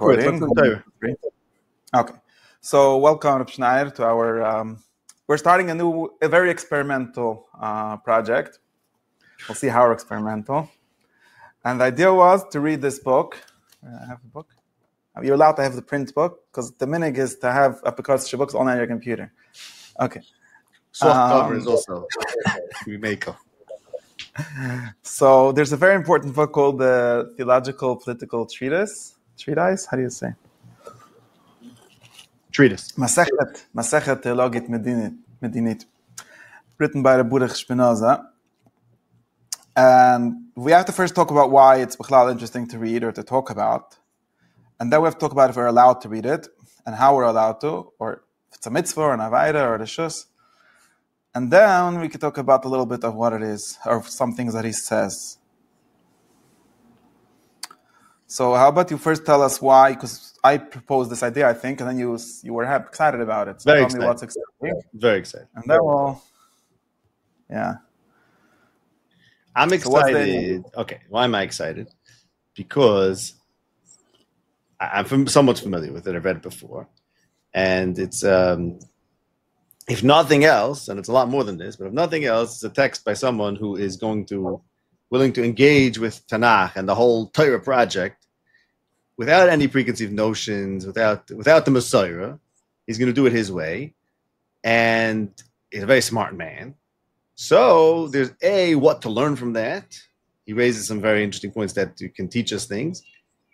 recording. Okay. So welcome, R Shnayor, to our... we're starting a very experimental project. We'll see how experimental. And the idea was to read this book. I have the book. You're allowed to have the print book, because the minig is to have application books on your computer. Okay. Soft cover is also we make. So there's a very important book called the Theological Political Treatise. Treatise? How do you say? Treatise. Masechet Theologit Medinit. Written by the Baruch Spinoza. And we have to first talk about why it's interesting to read or to talk about. And then we have to talk about if we're allowed to read it and how we're allowed to, or if it's a mitzvah or an Aveira or the shus. And then we could talk about a little bit of what it is, or some things that he says. So how about you first tell us why, because I proposed this idea, I think, and then you were excited about it. So Very tell excited. me what's exciting. Very excited. And then yeah. I'm excited. Okay, why am I excited? Because I'm somewhat familiar with it. I've read it before. And it's... if nothing else, and it's a lot more than this, but if nothing else, it's a text by someone who is willing to engage with Tanakh and the whole Torah project without any preconceived notions, without the Messiah. He's going to do it his way. And he's a very smart man. So there's what to learn from that. He raises some very interesting points that can teach us things.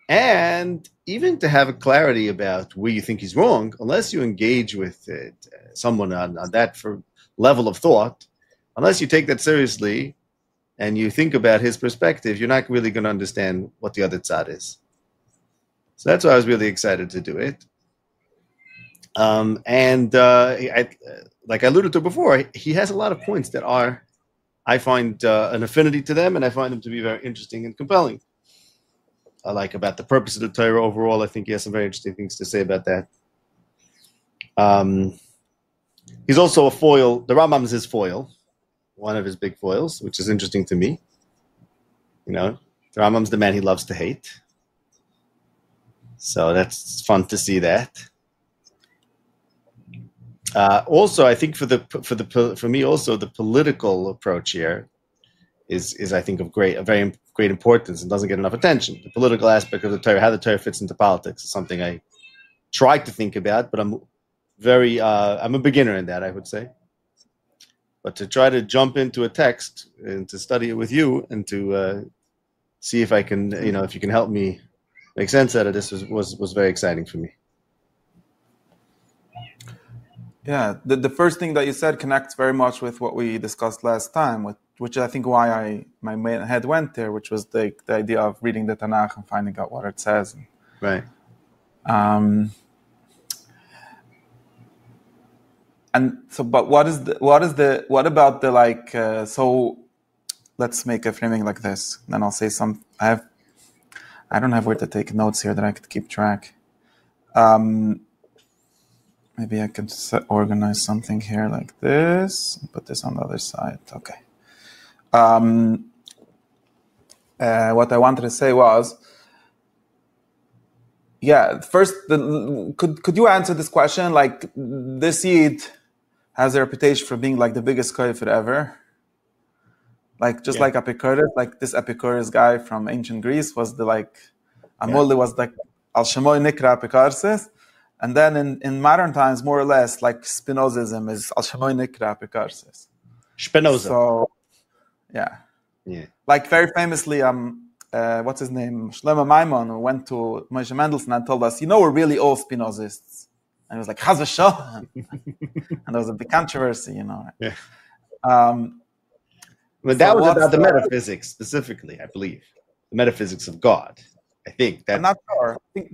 And even to have a clarity about where you think he's wrong, unless you engage with someone on that level of thought, unless you take that seriously and you think about his perspective, you're not really going to understand what the other side is. So that's why I was really excited to do it. Like I alluded to before, he has a lot of points that I find an affinity to them, and I find them to be very interesting and compelling. I like about the purpose of the Torah overall. I think he has some very interesting things to say about that. He's also a foil. The Rambam is his foil, one of his big foils, which is interesting to me. You know, the Rambam's the man he loves to hate. So that's fun to see that. Also, I think for me also the political approach here is I think of very great importance and doesn't get enough attention. The political aspect of the Torah, how the Torah fits into politics, is something I try to think about, but I'm a beginner in that, I would say. But to try to jump into a text and to study it with you and to see if I can, if you can help me make sense out of this was very exciting for me. Yeah, the first thing that you said connects very much with what we discussed last time, which I think why my main head went there, which was the idea of reading the Tanakh and finding out what it says. Right. And so, but what about the so let's make a framing like this. Then I'll say I don't have where to take notes here that I could keep track. Maybe I can organize something here like this and put this on the other side. Okay. What I wanted to say was, first, could you answer this question? Like, this Yid has a reputation for being like the biggest koyfer ever. Like, just like Epicurus, like this Epicurus guy from ancient Greece was Amoli was like Al Shemoy Nikra Epicurus. And then in modern times, more or less, like Spinozism is Al Shemoy Nikra Epicurus. Spinoza. So, yeah. Like very famously, what's his name? Shlomo Maimon went to Moshe Mendelssohn and told us, we're really all Spinozists. And he was like, Chaz v'shalom. And there was a big controversy, Yeah. But that was about the metaphysics specifically, I believe. The metaphysics of God. I think that. I'm not sure. I think,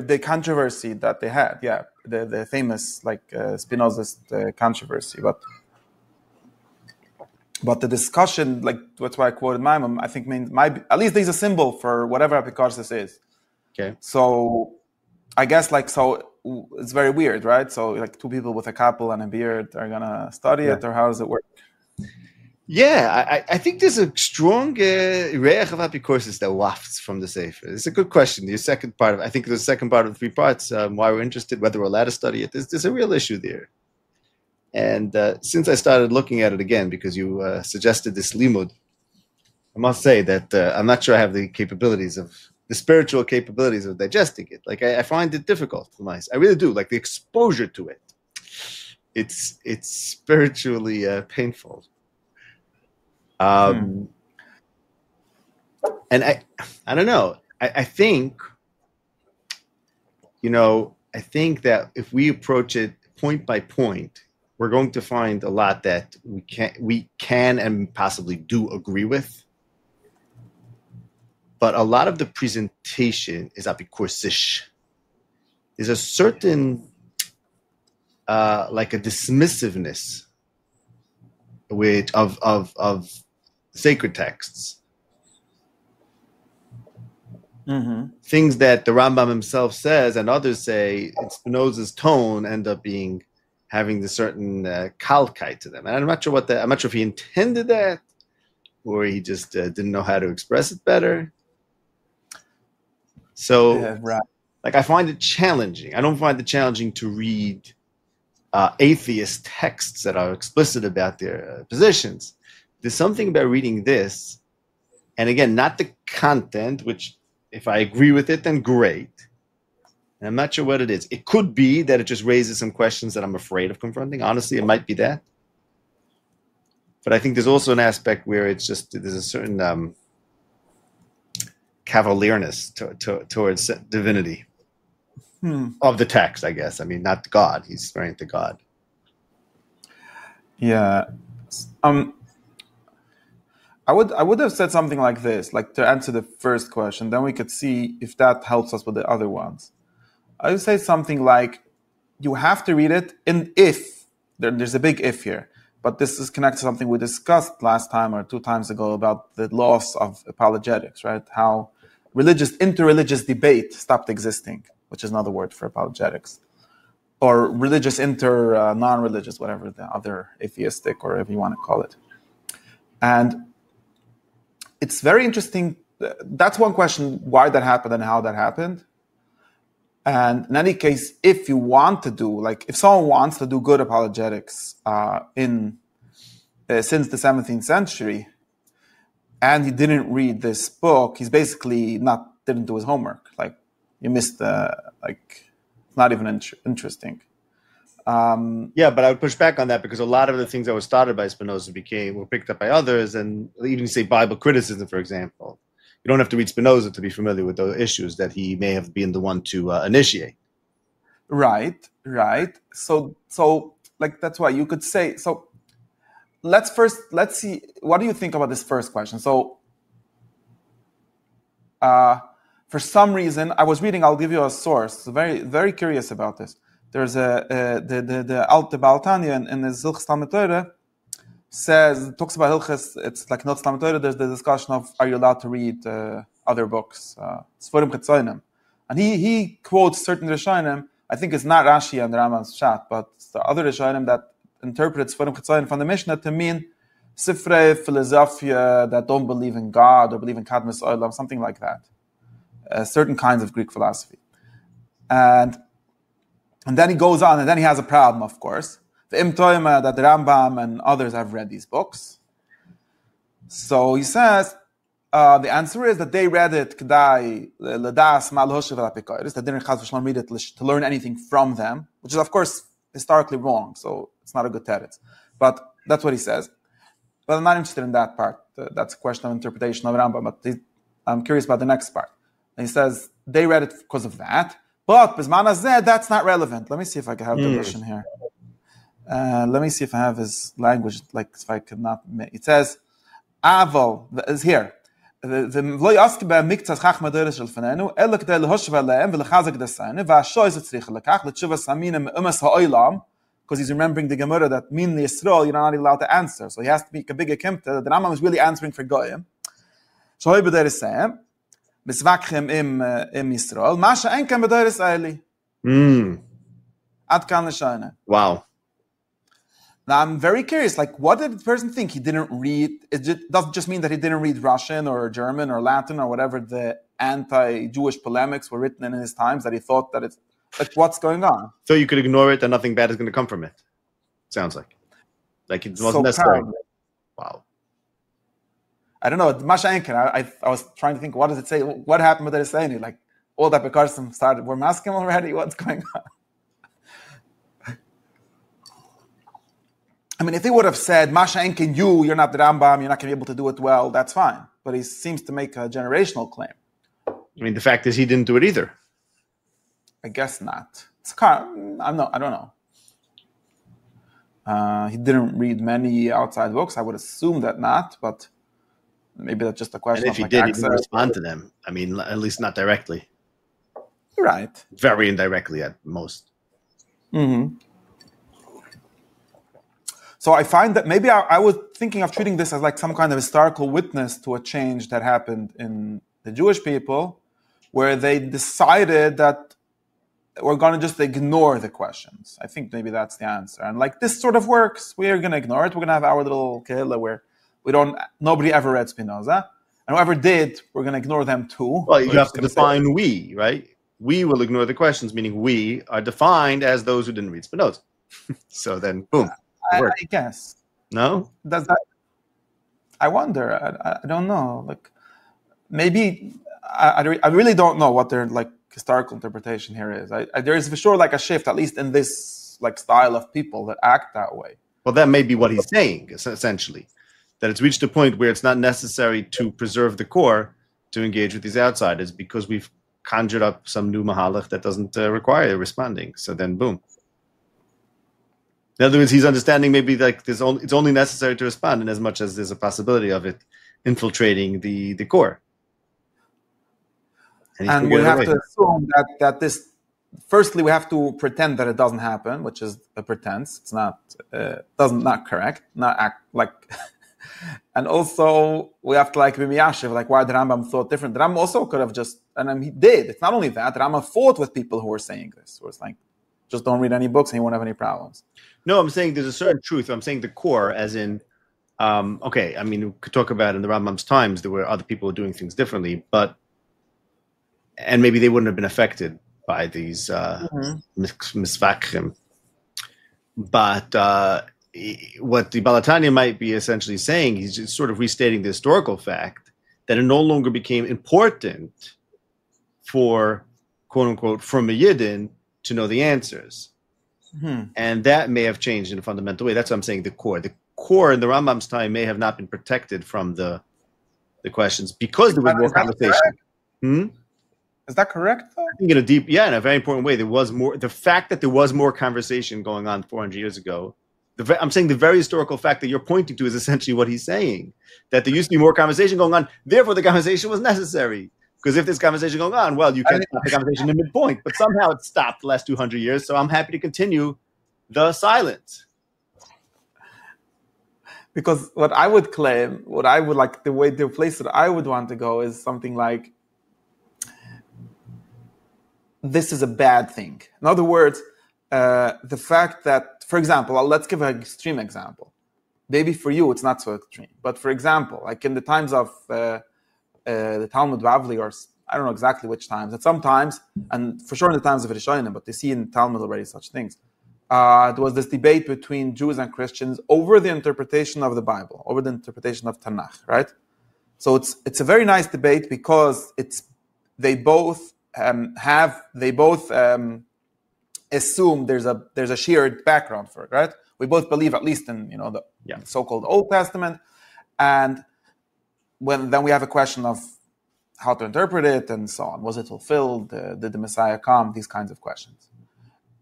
the controversy that they had, the famous Spinozist controversy, but the discussion, that's why I quoted Maimon, I think at least there's a symbol for whatever Epicurus is. Okay. So I guess it's very weird, right? So two people with a couple and a beard are gonna study it, or how does it work? Yeah, I think there's a strong reach of apicorsis that wafts from the Sefer. It's a good question. The second part of, I think the second part of the 3 parts, why we're interested, whether we're allowed to study it, there's a real issue there. And since I started looking at it again, because you suggested this limud, I must say that I'm not sure I have the spiritual capabilities of digesting it. Like I find it difficult for myself. I really do. Like the exposure to it, it's spiritually painful. And I don't know. I think, I think that if we approach it point by point, we're going to find a lot that we can and possibly do agree with. But a lot of the presentation is apikursish. There's a certain, like a dismissiveness of sacred texts. Mm-hmm. Things that the Rambam himself says and others say in Spinoza's tone end up having the certain kalkai to them. And I'm not sure if he intended that or he just didn't know how to express it better. So, like, I find it challenging. I don't find it challenging to read atheist texts that are explicit about their positions. There's something about reading this, and again, not the content, which if I agree with it, then great. And I'm not sure what it is. It could be that it just raises some questions that I'm afraid of confronting. Honestly, it might be that. But I think there's also an aspect where there's a certain cavalierness towards divinity of the text, I guess. I mean, not God. He's referring to God. Yeah. I would have said something like this, like to answer the first question, then we could see if that helps us with the other ones. I would say something like, you have to read it, and there's a big if here, but this is connected to something we discussed last time or 2 times ago about the loss of apologetics, right? How interreligious debate stopped existing, which is another word for apologetics, or religious non-religious, whatever the other atheistic or whatever you want to call it. And it's very interesting. That's one question, why that happened and how that happened. And in any case, if someone wants to do good apologetics since the 17th century, and he didn't read this book, he's basically didn't do his homework. Like, you missed it's not even interesting. Yeah, but I would push back on that because a lot of the things that were started by Spinoza were picked up by others, and even say Bible criticism, for example. You don't have to read Spinoza to be familiar with the issues that he may have been the one to initiate. Right. So like that's why you could say. So let's see. What do you think about this first question? So, for some reason, I was reading. I'll give you a source. So very, very curious about this. There's the Alte Baal Tanya in the Hilchos Talmud Torah talks about Hilchos. It's like not Talmud Torah. There's the discussion of, are you allowed to read other books, Sforim Chetzonim, and he quotes certain Rishonim. I think it's not Rashi and the Rambam's Shat, but it's the other Rishonim that interprets Sforim Chetzonim from the Mishnah to mean Sifrei Philosophia that don't believe in God or believe in Kadmus Olam, something like that. Certain kinds of Greek philosophy, and then he goes on, and then he has a problem, of course. The Imtoima that the Rambam and others have read these books. So he says, the answer is that they read it Kedai Ladas Malhoshev Apikoris. They didn't Chaz v'Shalom read it to learn anything from them, which is of course historically wrong. So it's not a good teretz. But that's what he says. But I'm not interested in that part. That's a question of interpretation of Rambam. But I'm curious about the next part. And he says they read it because of that. But Bisman Hazeh, that's not relevant. Let me see if I can have the version here. Let me see if I have his language. Like if I could not. It says, "Aval" is here. The lo yaskeba miktas chachma doris shel fanenu elak de lehoshev aleim velechazak desayne va'ashoy zetzrich lekach letshuva samina umas ha'olam, because he's remembering the Gemara that min Yisrael you're not allowed to answer, so he has to be a big akimta. The Rambam is really answering for goyim. Shoy b'doris sayim misvakchem im Yisrael masha enkem b'doris ayli. Ad kan l'shayne. Wow. Now I'm very curious, like, what did the person think? He didn't read, it doesn't just mean that he didn't read Russian or German or Latin or whatever the anti-Jewish polemics were written in his times, that he thought that it's, like, what's going on? So you could ignore it and nothing bad is going to come from it. Sounds like. Like it wasn't necessary. Wow. I don't know. Masha Enken, I was trying to think, what does it say? What happened with it saying? Like, all that because started, we're masking already? What's going on? I mean, if he would have said, Masha Enken, you're not the Rambam, you're not going to be able to do it well, that's fine. But he seems to make a generational claim. I mean, the fact is he didn't do it either. I guess not. I don't know. He didn't read many outside books. I would assume that not, but maybe that's just a question. And if he did, he didn't respond to them. I mean, at least not directly. Right. Very indirectly at most. Mm-hmm. So I find that maybe I was thinking of treating this as like some kind of historical witness to a change that happened in the Jewish people, where they decided that we're going to just ignore the questions. I think maybe that's the answer. And like, this sort of works. We're going to ignore it. We're going to have our little kehillah where nobody ever read Spinoza. And whoever did, we're going to ignore them too. Well, you have to define we, right? We will ignore the questions, meaning we are defined as those who didn't read Spinoza. So then, boom. I guess. No? Does that? I wonder. I don't know. Like, maybe I really don't know what their like historical interpretation here is. There is for sure like a shift, at least in this like style of people that act that way. Well, that may be what he's saying, essentially. That it's reached a point where it's not necessary to preserve the core to engage with these outsiders because we've conjured up some new mahalach that doesn't require responding. So then, boom. In other words, he's understanding maybe like it's only necessary to respond in as much as there's a possibility of it infiltrating the core. And we have to assume that this, firstly, we have to pretend that it doesn't happen, which is a pretense. It's not, not correct, not act like, and also we have to like be miyashiv, like why the Rambam thought different. The Rambam also could have just, and he did. It's not only that, the Rambam fought with people who were saying this. Where it's like, just don't read any books and you won't have any problems. No, I'm saying there's a certain truth. I'm saying the core, as in, okay, I mean, we could talk about in the Rambam's times, there were other people doing things differently, and maybe they wouldn't have been affected by these misvakrim. But what the Balatanya might be essentially saying, he's just sort of restating the historical fact that it no longer became important for, quote unquote, from a Yidden to know the answers. And that may have changed in a fundamental way. That's what I'm saying, the core. The core in the Rambam's time may have not been protected from the questions because there was more conversation. Is that correct, though? I think in a very important way. There was more. The fact that there was more conversation going on 400 years ago, I'm saying the very historical fact that you're pointing to is essentially what he's saying, that there used to be more conversation going on, therefore the conversation was necessary. Because if there's conversation going on, well, you can't stop the conversation in midpoint. But somehow it stopped the last 200 years, so I'm happy to continue the silence. Because what I would claim, what I would like, the way the place that I would want to go is something like, this is a bad thing. In other words, the fact that, for example, let's give an extreme example. Maybe for you it's not so extreme, but for example, like in the times of the Talmud Bavli, or I don't know exactly which times, at some times, and for sure in the times of Rishonim, but they see in Talmud already such things. There was this debate between Jews and Christians over the interpretation of the Bible, over the interpretation of Tanakh, right? So it's a very nice debate because they both assume there's a shared background for it, right? We both believe, at least in the so-called Old Testament, and then we have a question of how to interpret it and so on. Was it fulfilled? Did the Messiah come? These kinds of questions.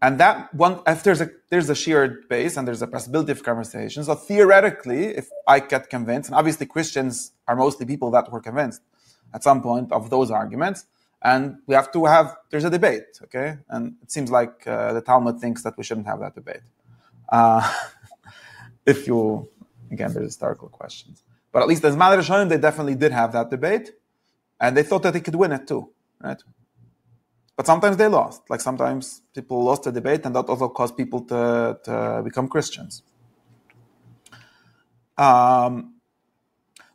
And that one, if there's a shared base and there's a possibility of conversation. So theoretically, if I get convinced, and obviously Christians are mostly people that were convinced at some point of those arguments, and we have to there's a debate, okay? And it seems like the Talmud thinks that we shouldn't have that debate. There's historical questions. But at least as Maler Rishonim, they definitely did have that debate, and they thought that they could win it too, right? But sometimes they lost. Like sometimes people lost the debate, and that also caused people to become Christians.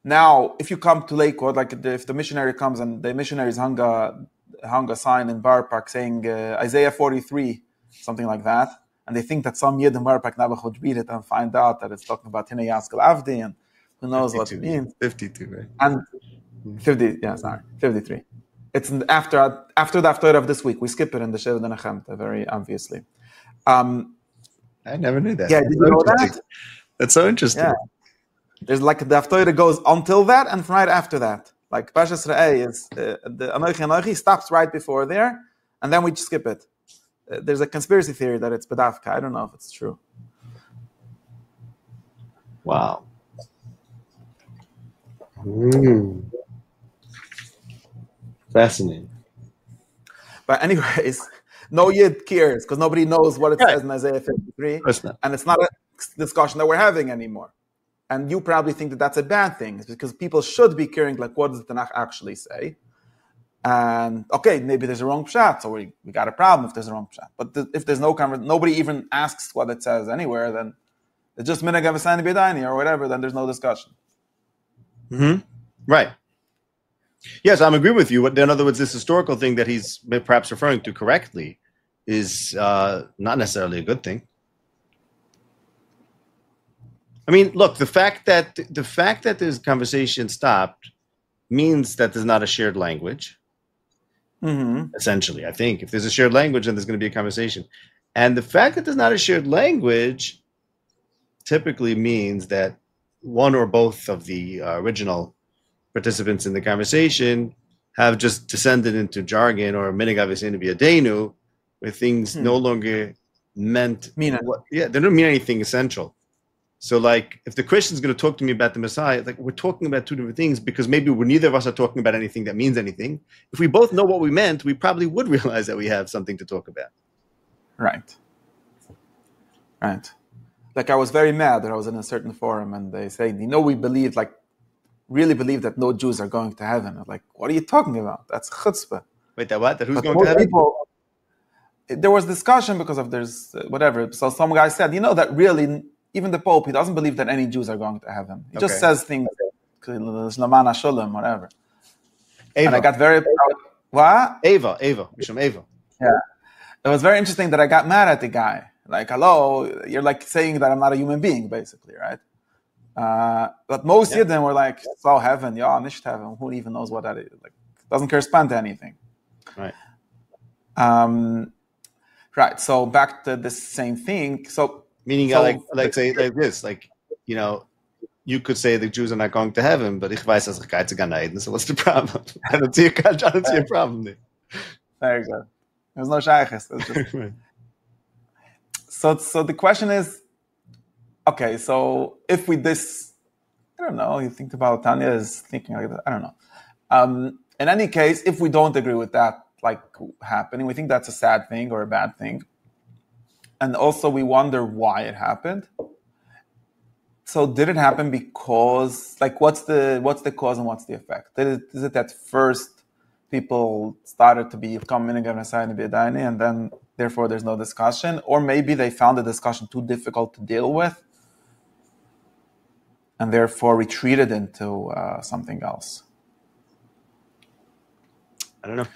Now, if you come to Lakewood, like if the missionary comes and the missionaries hung a sign in Bar Park saying Isaiah 43, something like that, and they think that some Yid in Bar Park Nabuch would read it and find out that it's talking about Hine Yaskel Avdi, and who knows 52, what it means. 52, right? And 53. It's after the Haftorah of this week. We skip it in the Sheva Denachemta, very obviously. I never knew that. Yeah, did you know that? That's so interesting. Yeah. There's like the Haftorah goes until that and right after that. Like Pashas Re'eh is the Anochi Anochi stops right before there, and then we skip it. There's a conspiracy theory that it's Badafka. I don't know if it's true. Wow. Fascinating. But anyways, no Yid cares because nobody knows what it says in Isaiah 53, and it's not a discussion that we're having anymore. And you probably think that that's a bad thing. It's because people should be caring, like, what does the Tanakh actually say? And, okay, maybe there's a wrong pshat, so we got a problem if there's a wrong pshat. But if there's no conversation, nobody even asks what it says anywhere, then it's just minhag avasani b'daini or whatever, then there's no discussion. Right. Yes, I'm agreeing with you. In other words, this historical thing that he's perhaps referring to correctly is not necessarily a good thing. I mean, look, the fact that this conversation stopped means that there's not a shared language. Essentially, I think if there's a shared language, then there's going to be a conversation. And the fact that there's not a shared language typically means that one or both of the original participants in the conversation have just descended into jargon or minhag avasinu b'yadeinu, where things no longer meant they don't mean anything essential. So, like, if the Christian's going to talk to me about the Messiah, like, we're talking about two different things because maybe neither of us are talking about anything that means anything. If we both know what we meant, we probably would realize that we have something to talk about. Right. Like, I was very mad that I was in a certain forum and they say, we believe, like, really believe that no Jews are going to heaven. I'm like, what are you talking about? That's chutzpah. Wait, that what? That who's going to heaven? There was discussion because of whatever. So some guy said, that really... Even the Pope, he doesn't believe that any Jews are going to heaven. He just says things, Shlamana Sholem, whatever. Ava. And I got very... What? Ava. Mishum Ava. Yeah. It was very interesting that I got mad at the guy. Like, hello, you're like saying that I'm not a human being, basically, right? But most of them were like, so heaven, nicht heaven. Who even knows what that is? Like, doesn't correspond to anything. Right. Right, so back to this same thing. Meaning, say like this, you could say the Jews are not going to heaven, but ich weiß, dass ich gehe zu Gan Eden, so what's the problem? I don't see a problem there. Very good. There's no shaykhis. So the question is, okay, so if I don't know, you think about Tanya is thinking like that, I don't know. In any case, if we don't agree with that, like, happening, we think that's a sad thing or a bad thing. And also we wonder why it happened. So did it happen because, like, what's the cause and what's the effect? Is it that first people started to become minhag avasinu b'yadeinu and then therefore there's no discussion? Or maybe they found the discussion too difficult to deal with and therefore retreated into something else? I don't know.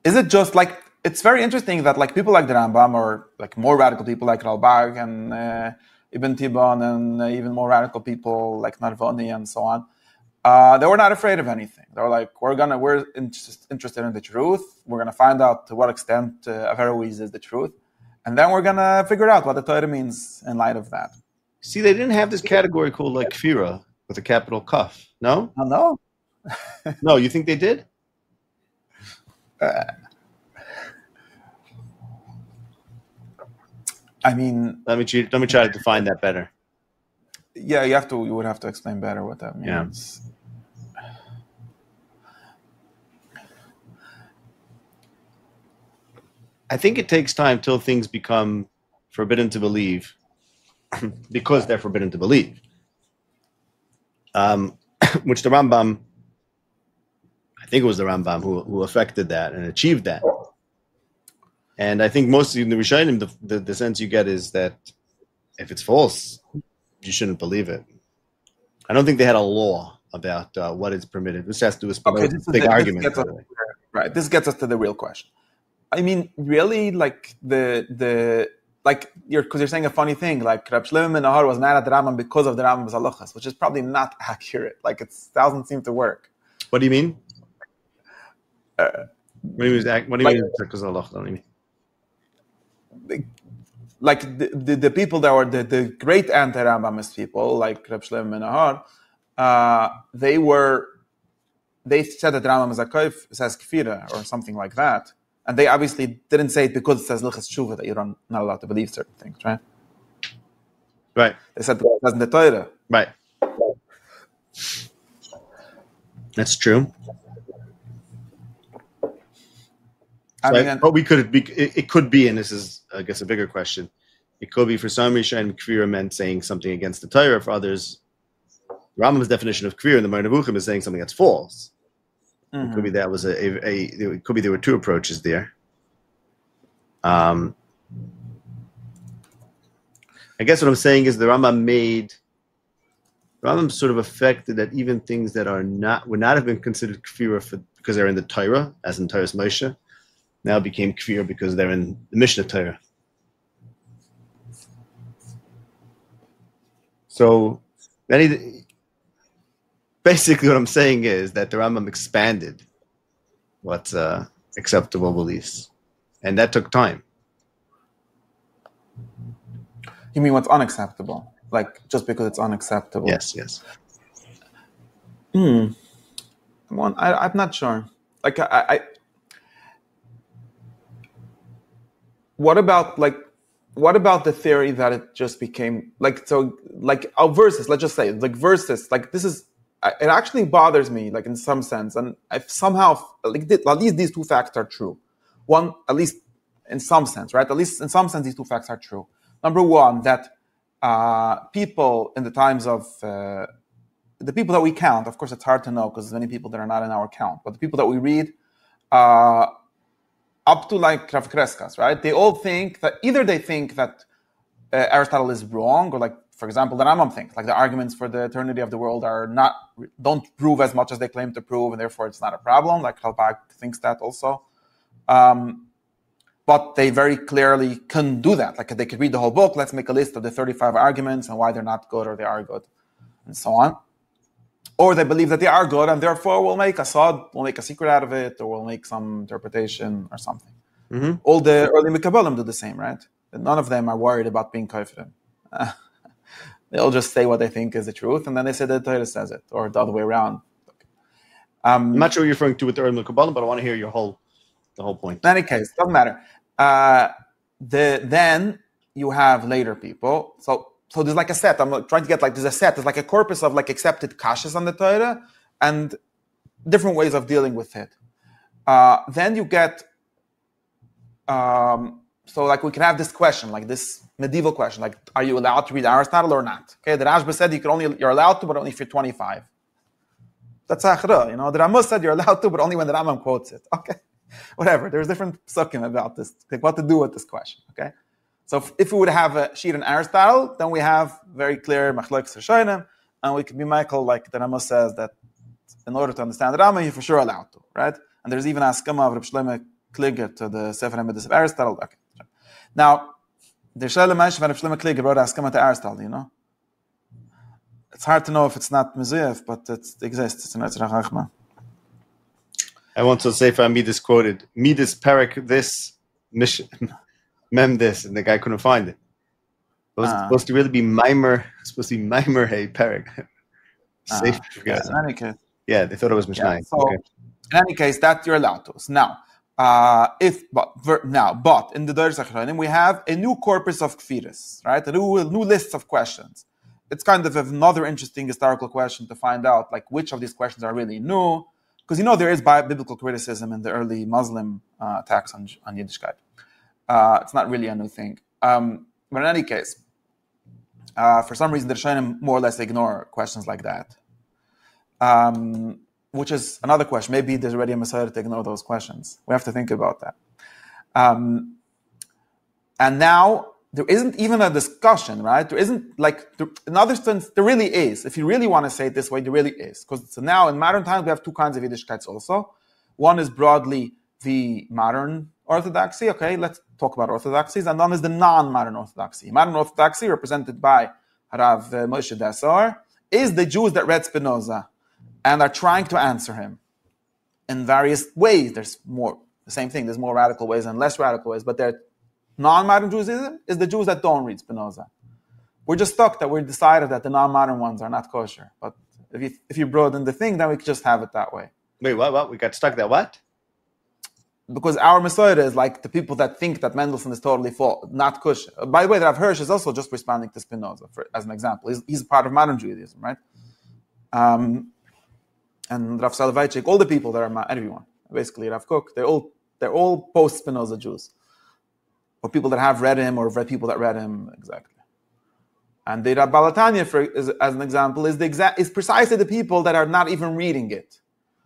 Is it just like, it's very interesting that, like, people like the Rambam or like more radical people like Ralbag and Ibn Tibon and even more radical people like Narvoni and so on, they were not afraid of anything. They were like, we're interested in the truth. We're gonna find out to what extent Aveira is the truth, and then we're gonna figure out what the Torah means in light of that. See, they didn't have this category called like kfira with a capital kaf. No. No. No, you think they did? I mean, let me try to define that better. Yeah, you would have to explain better what that means. Yeah. I think it takes time till things become forbidden to believe because they're forbidden to believe. Which the Rambam, I think it was the Rambam who affected that and achieved that. And I think mostly in the Rishonim, the sense you get is that if it's false, you shouldn't believe it. I don't think they had a law about what is permitted. This has to do with Spinoza's big argument. Right. This gets us to the real question. I mean, really, like because you're saying a funny thing, like Reb Shlomo ben Nahar was mad at the Rambam because of the Rambam's halachas, which is probably not accurate. Like it doesn't seem to work. What do you mean? What do you mean because of halachas? What do you mean? Like the people that were the great anti-Rambamist people, like Reb Shlomo ben Nahar, they said that the Rambam is a koif, says kfira or something like that. And they obviously didn't say it because it says Lichas Tshuva that you're not allowed to believe certain things, right? Right. They said because it says in the Torah. Right. That's true. But it could be, and this is, I guess, a bigger question. It could be for some Rishonim, kfira meant saying something against the Torah. For others, Rambam's definition of kfira in the Moreh Nevuchim is saying something that's false. Mm-hmm. It could be that was it could be there were two approaches there. I guess what I'm saying is the Rambam sort of affected that even things that would not have been considered kfira because they're in the Torah, as in Torah's Moshe, now became kfira because they're in the Mishnah Torah. So basically, what I'm saying is that the Rambam expanded what's acceptable beliefs, and that took time. You mean what's unacceptable? Like just because it's unacceptable? Yes. I'm not sure. Like what about the theory that it just became verses? Let's just say verses. Like this is. It actually bothers me, like in some sense, and I've somehow at least these two facts are true. One, at least in some sense, right? At least in some sense, these two facts are true. Number one, that people in the times of the people that we count, of course, it's hard to know because there's many people that are not in our count, but the people that we read, up to like Rav Kreskas, right? They all think that either they think that Aristotle is wrong, or like, for example, the Rambam thinks like the arguments for the eternity of the world don't prove as much as they claim to prove, and therefore it's not a problem. Like Halbach thinks that also, but they very clearly couldn't do that. Like they could read the whole book. Let's make a list of the 35 arguments and why they're not good or they are good, and so on. Or they believe that they are good, and therefore we'll make a secret out of it, or we'll make some interpretation or something. Mm-hmm. All the early Mekabalim do the same, right? None of them are worried about being kafir. They'll just say what they think is the truth, and then they say that the Torah says it, or the other way around. I'm not sure what you're referring to with the early Mekabalim, but I want to hear the whole point. In any case, doesn't matter. Then you have later people. So there's like a set. I'm trying to get there's a set. There's like a corpus of like accepted kashas on the Torah and different ways of dealing with it. Then you get. So like we can have this question, like this medieval question, like are you allowed to read Aristotle or not? Okay, the Rashba said you're allowed to, but only if you're 25. That's Achra, The Rambam said you're allowed to, but only when the Rambam quotes it. Okay, whatever. There's different psukim about this, like what to do with this question. Okay, so if we would have a sheet in Aristotle, then we have very clear machlokes rishonim, and we can be Michael, like the Rambam says that in order to understand the Rambam, you're for sure allowed to, right? And there's even a skama of Reb Shlomo Kliger to the Sefer Hamidus of Aristotle. Okay. Now, the Shalom Mensch of Reb Shlomo Kliger wrote Askama to Aristotle, It's hard to know if it's not Mizuyef, but it exists. It's in Yitzchok Lowy. I want to say for Midas quoted, Midas parak this, mem this, and the guy couldn't find it. It was supposed to really be Maimer, hey parak. Safe to forget. In any case. Yeah, they thought it was Mishnah. So, in any case, that you're allowed to. Now, but in the Doros Achronim we have a new corpus of kfiras, right? A new lists of questions. It's kind of another interesting historical question to find out, like which of these questions are really new, because there is biblical criticism in the early Muslim attacks on Yiddishkeit. It's not really a new thing, but in any case, for some reason the Rishonim more or less ignore questions like that. Which is another question. Maybe there's already a Messiah to ignore those questions. We have to think about that. And now there isn't even a discussion, right? There isn't, like, in other sense, there really is. If you really want to say it this way, there really is. Because so now, in modern times, we have two kinds of Yiddishkeits also. One is broadly the modern Orthodoxy. Okay, let's talk about Orthodoxies. And one is the non-modern Orthodoxy. Modern Orthodoxy, represented by Harav Moshe Dessar, is the Jews that read Spinoza and are trying to answer him in various ways. There's more, the same thing, there's more radical ways and less radical ways, but they're non-modern Judaism is the Jews that don't read Spinoza. We're just stuck that we decided that the non-modern ones are not kosher. But if you broaden the thing, then we could just have it that way. Wait, what? We got stuck that what? Because our Messiah is like the people that think that Mendelssohn is totally not kosher. By the way, Rav Hirsch is also just responding to Spinoza, as an example. He's part of modern Judaism, right? And Rav Soloveitchik, all the people that are everyone, basically Rav Kook, they're all post-Spinoza Jews. Or people that have read him, or read people that read him, exactly. And the Rabbi Latanya, as an example, is precisely the people that are not even reading it.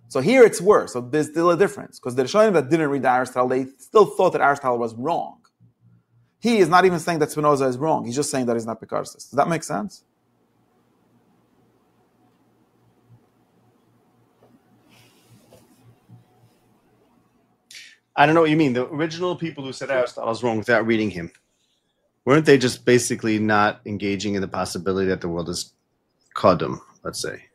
So here it's worse. So there's still a difference, because the Rishonim that didn't read Aristotle, they still thought that Aristotle was wrong. He is not even saying that Spinoza is wrong. He's just saying that he's not Picarsis. Does that make sense? I don't know what you mean. The original people who said Aristotle's wrong without reading him, weren't they just basically not engaging in the possibility that the world is Kodum, let's say?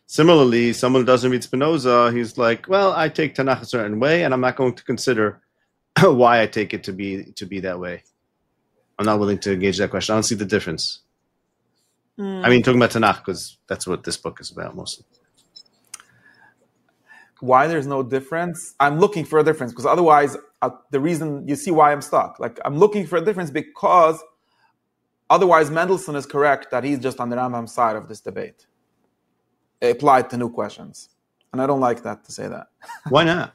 Similarly, someone who doesn't read Spinoza, he's like, well, I take Tanakh a certain way, and I'm not going to consider why I take it to be that way. I'm not willing to engage that question. I don't see the difference. I mean, talking about Tanakh, because that's what this book is about mostly. Why there's no difference? I'm looking for a difference, because otherwise, the reason you see why I'm stuck. Like, I'm looking for a difference because otherwise Mendelssohn is correct that he's just on the Rambam's side of this debate, applied to new questions. And I don't like that to say that. Why not?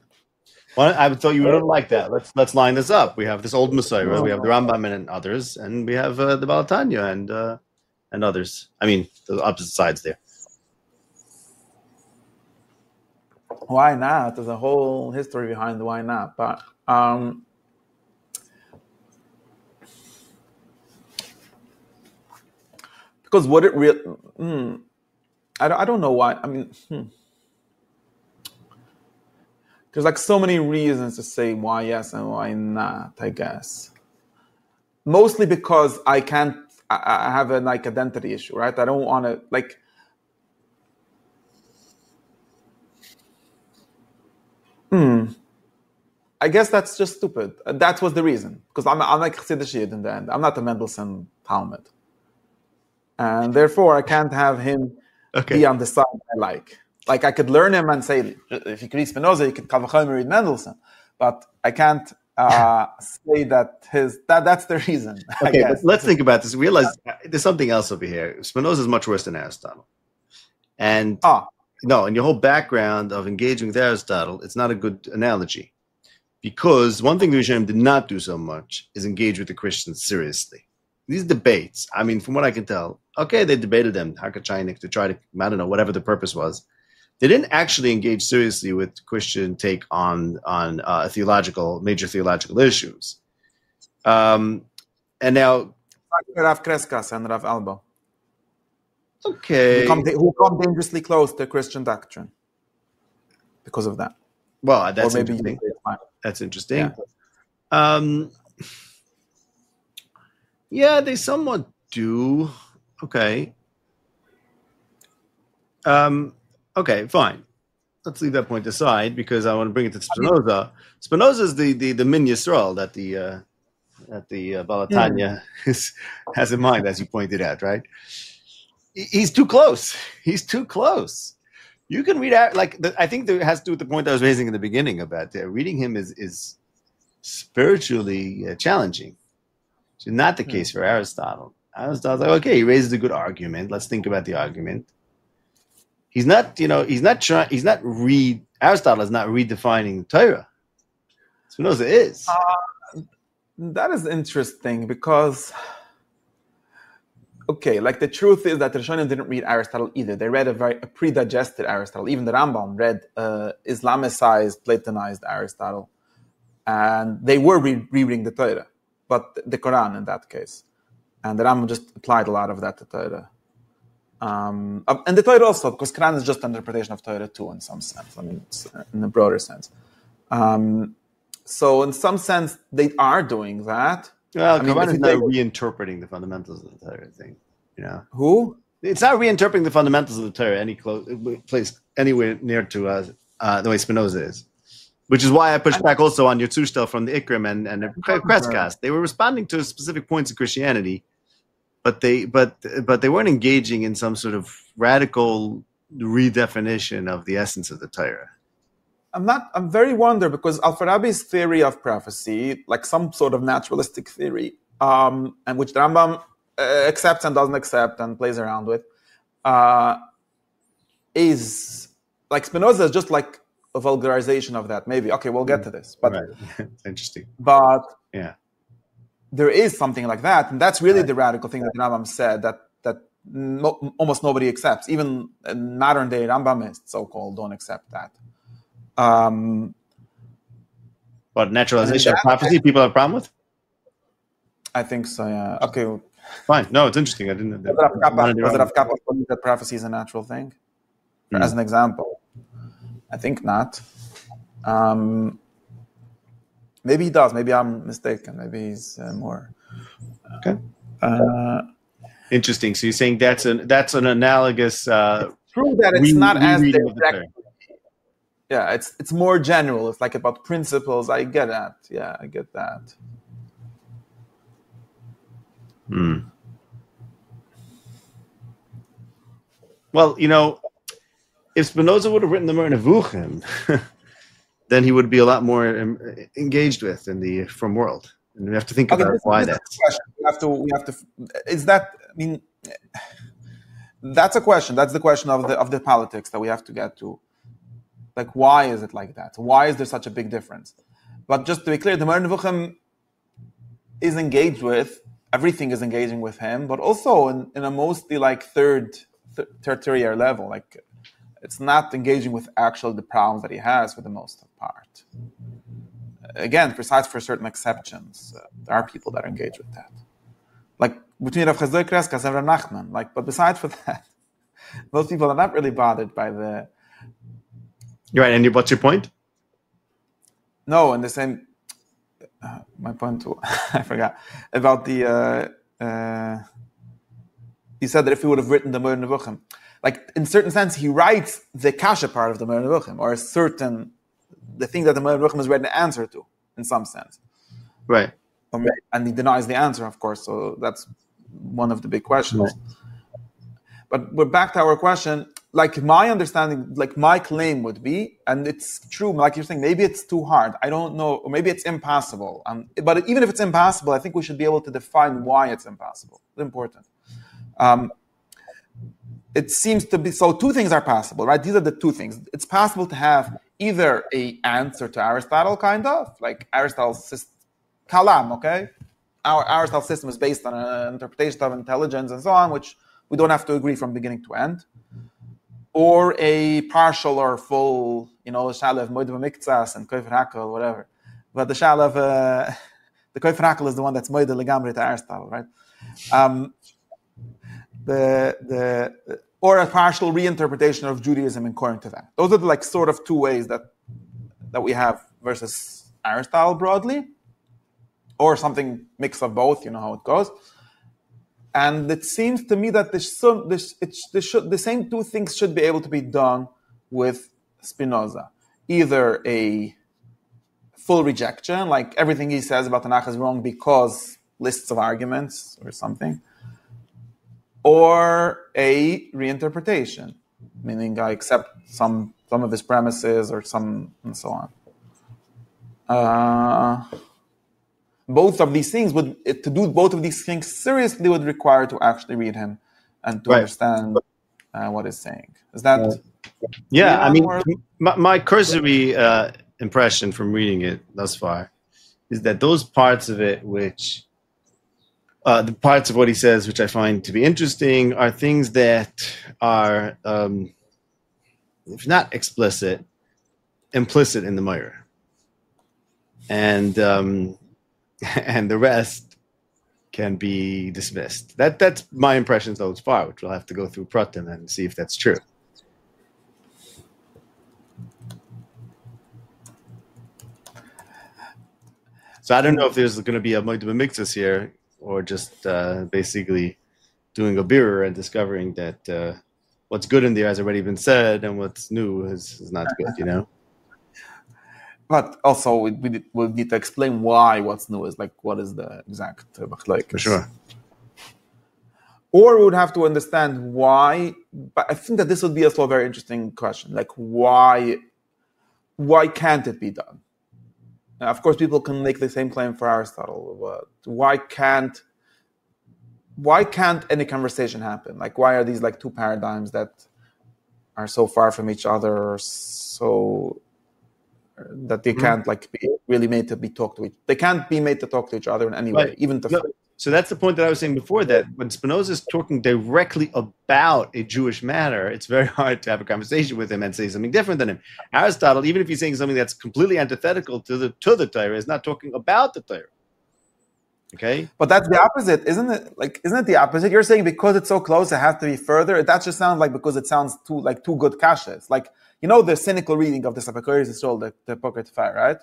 Well, I thought you wouldn't like that. Let's line this up. We have this old Messiah, we have the Rambam and others, and we have the Baal Tanya and others. I mean, the opposite sides there. Why not? There's a whole history behind why not. But because what it really, I don't know why. I mean, there's like so many reasons to say why yes and why not, I guess. Mostly because I have an identity issue, right? I don't want to I guess that's just stupid. That was the reason. Because I'm like Chassidish Yid in the end. I'm not a Mendelssohn Talmud. And therefore, I can't have him be on the side I like. Like, I could learn him and say, if you could read Spinoza, you could Kavachomer read Mendelssohn. But I can't say that that's the reason. Okay, but let's think about this. Realize there's something else over here. Spinoza is much worse than Aristotle. And no, in your whole background of engaging with Aristotle, it's not a good analogy. Because one thing the Rishonim did not do so much is engage with the Christians seriously. These debates, I mean, from what I can tell, okay, they debated them, Hakachainik, to try to, I don't know, whatever the purpose was. They didn't actually engage seriously with Christian take on major theological issues. And now, Rav Kreskas and Rav Alba. Okay. Who come dangerously close to Christian doctrine because of that. Well, that's interesting. That's interesting. Yeah. Yeah, they somewhat do. Okay. Okay, fine. Let's leave that point aside because I want to bring it to Spinoza. Spinoza is the Min Yisrael that the Baal Tanya has in mind, as you pointed out, right? He's too close. He's too close. You can read out, I think that has to do with the point I was raising in the beginning about reading him is spiritually challenging. It's not the case for Aristotle. Aristotle's like, okay, he raises a good argument. Let's think about the argument. Aristotle is not redefining Torah. Spinoza is. That is interesting because, the truth is that the Rishonim didn't read Aristotle either. They read a pre-digested Aristotle. Even the Rambam read Islamicized, Platonized Aristotle. And they were rereading the Torah. but the Quran in that case. And the Rambam just applied a lot of that to Torah. And the Torah also, because Quran is just an interpretation of Torah too, in some sense. I mean, it's in a broader sense. So in some sense, they are doing that. Well, Quran is now reinterpreting the fundamentals of the Torah thing. You know, who? It's not reinterpreting the fundamentals of the Torah place anywhere near to the way Spinoza is. Which is why I pushed back also on your Zushtel from the Ikrim and the Kretzcast. They were responding to specific points of Christianity, but they weren't engaging in some sort of radical redefinition of the essence of the Torah. I'm very wonder because Al-Farabi's theory of prophecy, like some sort of naturalistic theory, and which the Rambam accepts and doesn't accept and plays around with, is like Spinoza is just like a vulgarization of that. Maybe okay, we'll get to this, but right. It's interesting. But yeah, there is something like that, and that's really the radical thing that the Rambam said that almost nobody accepts. Even modern day Rambamists, so-called, don't accept that. But naturalization of prophecy, people have a problem with? I think so, yeah. Okay. Fine. No, it's interesting. I didn't know that. Was it Rav Kappa believe that prophecy is a natural thing? As an example. I think not. Maybe he does. Maybe I'm mistaken. Maybe he's more. Okay. Interesting. So you're saying that's an analogous. True that it's not as direct. Yeah, it's more general. It's like about principles. I get that. Yeah, I get that. Well, if Spinoza would have written the Moreh Nevuchim, then he would be a lot more engaged with in the From World. And we have to think about why that's. We have to. Is that? I mean, that's a question. That's the question of the politics that we have to get to. Like, why is it like that? Why is there such a big difference? But just to be clear, the Moreh Nevuchim is engaged with, everything is engaging with him, but also in a mostly like tertiary level. Like, it's not engaging with actually the problems that he has for the most part. Again, besides for certain exceptions, there are people that are engaged with that. Like, between Rav Chesdoi Kreskas and Rav Nachman. Like, but besides for that, most people are not really bothered by the... You're right, and what's your point? No, in the same... my point, I forgot. About the... he said that if he would have written the Moreh Nevuchim, like, in certain sense, he writes the Kasha part of the Moreh Nevuchim, or the thing that the Moreh Nevuchim is written an answer to, in some sense. Right. And he denies the answer, of course, so that's one of the big questions. Right. But we're back to our question. Like, my understanding, like, my claim would be, and it's true, like you're saying, maybe it's too hard. I don't know, or maybe it's impossible. But even if it's impossible, I think we should be able to define why it's impossible. It's important. It seems to be, so two things are possible, right? These are the two things. It's possible to have either an answer to Aristotle, kind of, like Aristotle's kalam, okay? Aristotle's system is based on an interpretation of intelligence and so on, which we don't have to agree from beginning to end. Or a partial or full, the Shala of Moed Miktsas and Kofer Hakel, whatever. But the Shala of the Kofer Hakel is the one that's Moed Legamri to Aristotle, right? Or a partial reinterpretation of Judaism according to that. Those are the like sort of two ways that we have versus Aristotle broadly, or something mix of both. You know how it goes. And it seems to me that the same two things should be able to be done with Spinoza. Either a full rejection, like everything he says about Tanakh is wrong because lists of arguments or something, or a reinterpretation, meaning I accept some of his premises or some and so on. Both of these things to do both of these things seriously would require to actually read him and to understand what he's saying. Is that? Yeah, I mean, my cursory impression from reading it thus far is that those parts of it which, the parts of what he says which I find to be interesting are things that are, if not explicit, implicit in the Moreh. And and the rest can be dismissed. That's my impression so far, which we'll have to go through Pratim and see if that's true. So I don't know if there's going to be a Moedim Mixus here, or just basically doing a mirror and discovering that what's good in there has already been said, and what's new is not good, you know? But also, we need to explain why what's new is like, what is the exact like. For sure. Or we would have to understand why. But I think that this would be also a very interesting question. Like, why can't it be done? Now, of course, people can make the same claim for Aristotle, but why can't any conversation happen? Like, why are these like two paradigms that are so far from each other, or so that they can't like be really made to be talked to they can't be made to talk to each other in any way, even to So that's the point that I was saying before, that when Spinoza is talking directly about a Jewish matter, it's very hard to have a conversation with him and say something different than him. Aristotle, even if he's saying something that's completely antithetical to the Torah, is not talking about the Torah. Okay? But that's the opposite, isn't it? Like, isn't it the opposite? You're saying because it's so close, it has to be further. That just sounds like because it sounds two good kashas. Like, you know, the cynical reading of this Apokryphos is still the Pocket Fire, right?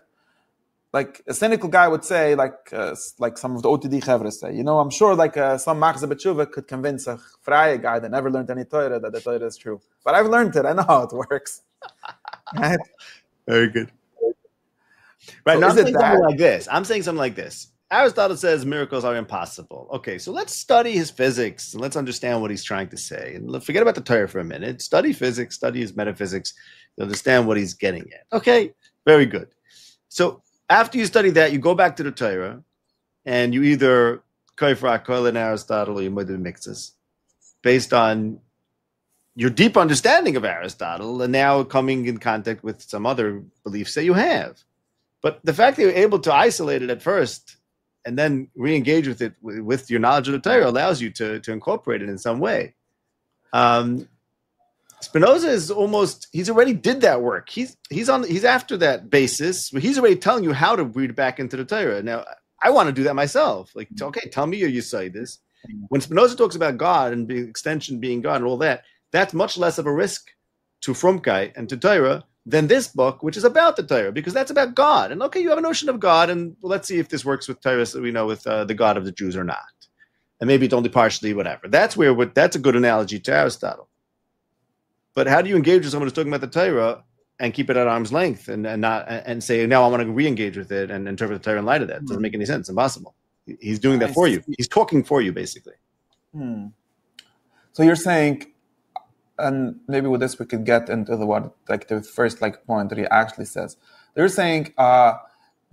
Like a cynical guy would say, like some of the OTD Chevra say, you know, I'm sure like some Machzeh B'tshuva could convince a Freie guy that never learned any Torah that the Torah is true. But I've learned it. I know how it works. Right? Very good. Right, so now I'm saying something like this. Aristotle says miracles are impossible. Okay, so let's study his physics and let's understand what he's trying to say. And forget about the Torah for a minute. Study physics, study his metaphysics, to understand what he's getting at. Okay, very good. So after you study that, you go back to the Torah and you either Kaifra, Koil, Aristotle, or you Moedim Mixus, based on your deep understanding of Aristotle and now coming in contact with some other beliefs that you have. But the fact that you're able to isolate it at first and then re-engage with it with your knowledge of the Torah allows you to incorporate it in some way. Spinoza is he's already did that work. He's after that basis. He's already telling you how to read back into the Torah. Now, I want to do that myself. Like, okay, tell me you say this. When Spinoza talks about God and the extension being God and all that, that's much less of a risk to Frumkeit and to Torah than this book, which is about the Torah, because that's about God. And okay, you have a notion of God, and let's see if this works with Torah, so we know with the God of the Jews or not. And maybe it's only partially, whatever. That's a good analogy to Aristotle. But how do you engage with someone who's talking about the Torah and keep it at arm's length and say, now I want to re-engage with it and interpret the Torah in light of that? It doesn't make any sense. Impossible. He's doing that for you. He's talking for you, basically. So you're saying, and maybe with this we could get into the first point that he actually says. They're saying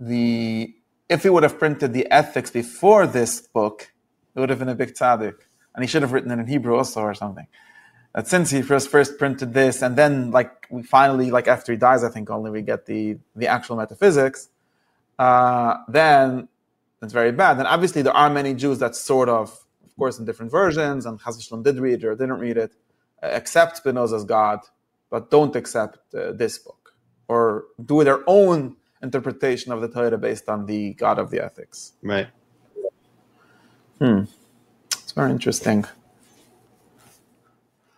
if he would have printed the ethics before this book, it would have been a big tzaddik, and he should have written it in Hebrew also or something. That since he first printed this, and then we finally after he dies, I think only we get the actual metaphysics, then it's very bad. And obviously there are many Jews that sort of course in different versions, and Chas v'Shalom did read it or didn't read it, accept Spinoza's God, but don't accept this book, or do their own interpretation of the Torah based on the God of the ethics. Right. It's very interesting.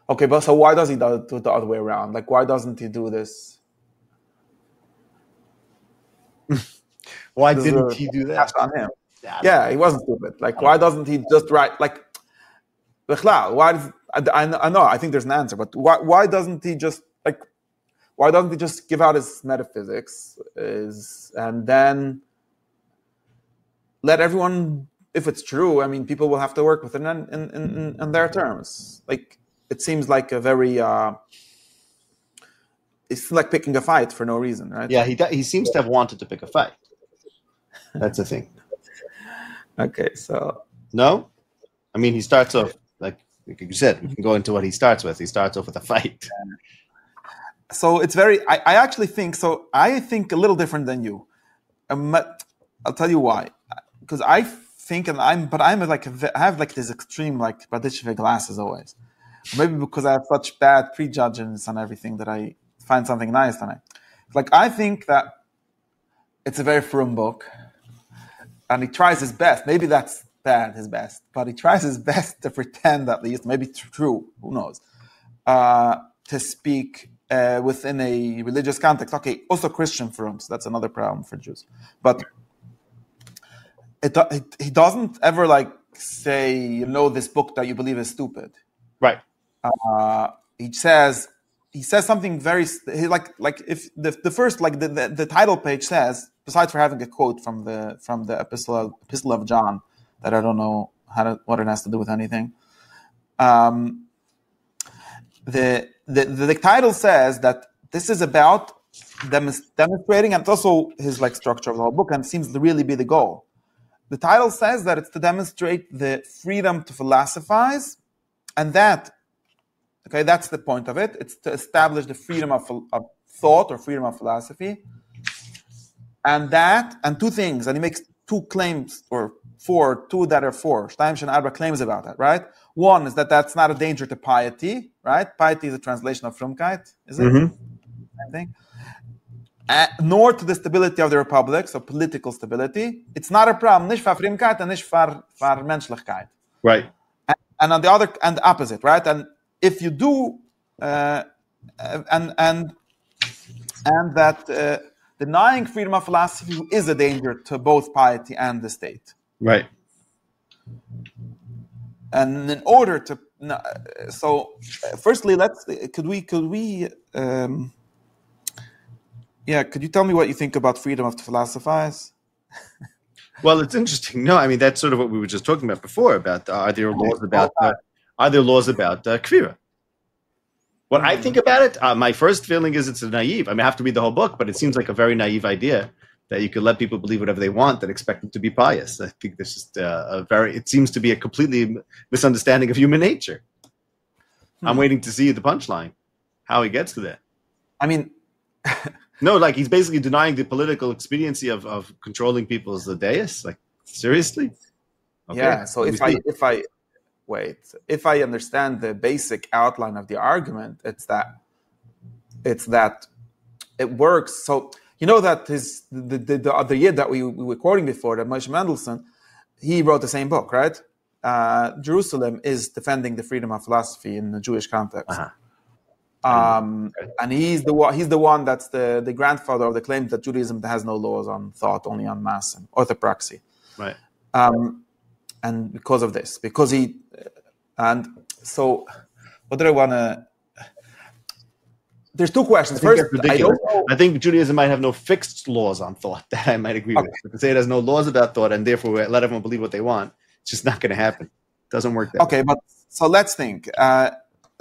Okay, but so why does he do it the other way around? Why doesn't he do this? Why didn't he do that? That's on him. Yeah, he wasn't stupid. Why doesn't he just write why does, I know, I think there's an answer, but why doesn't he just give out his metaphysics and then let everyone, if it's true, I mean, people will have to work with it in their terms. It seems like a very it's like picking a fight for no reason, right? Yeah, he seems to have wanted to pick a fight. That's the thing. Okay, so no, I mean, he starts off like you said. We can go into what he starts with. He starts off with a fight. So it's very. I actually think so. I think a little different than you. I'll tell you why. Because I think, I have this extreme Badishve glasses always. Maybe because I have such bad prejudgments on everything that I find something nice on it. I think that it's a very frum book. and he tries his best. Maybe that's bad, his best, but he tries his best to pretend, at least, maybe true, who knows, to speak within a religious context. Okay, also Christian forums, that's another problem for Jews. But he doesn't ever like say, this book that you believe is stupid. Right. He says something very like if the first the title page says, besides for having a quote from the epistle of John that I don't know what it has to do with anything. The title says that this is about demonstrating, and it's also his structure of the whole book, and it seems to really be the goal. The title says that it's to demonstrate the freedom to philosophize, and that's the point of it. It's to establish the freedom of thought or freedom of philosophy, and two things. And he makes two claims, or two that are four. Shtayim Shen Arba claims about that, right? One is that that's not a danger to piety, right? Piety is a translation of Frumkeit, is it? Mm-hmm. Same thing. Nor to the stability of the republic, so political stability. It's not a problem, nicht for Frumkeit and nicht for Menschlichkeit. Right. And on the other, and the opposite, right? And if you do, and that denying freedom of philosophy is a danger to both piety and the state. Right. And in order to, firstly, could you tell me what you think about freedom of to philosophize? Well, it's interesting. No, I mean, that's sort of what we were just talking about before, about are there laws about kvira? What I think about it, my first feeling is it's a naive. I mean, I have to read the whole book, but it seems like a very naive idea that you could let people believe whatever they want and expect them to be pious. I think this is it seems to be a completely misunderstanding of human nature. I'm waiting to see the punchline, how he gets to that. I mean... No, he's basically denying the political expediency of controlling people's dais. Seriously? Okay. Yeah. So if I understand the basic outline of the argument, it's that it works. So that the other year that we were quoting before, that Moshe Mendelssohn, he wrote the same book, right? Jerusalem is defending the freedom of philosophy in the Jewish context. Uh-huh. And he's the one that's the grandfather of the claim that Judaism has no laws on thought, only on mass and orthopraxy. Right. And because of this, what did I want to? There's two questions. First, I think Judaism might have no fixed laws on thought. That I might agree with. If they say it has no laws about thought, and therefore let everyone believe what they want, it's just not going to happen. It doesn't work that way. Okay, but so let's think.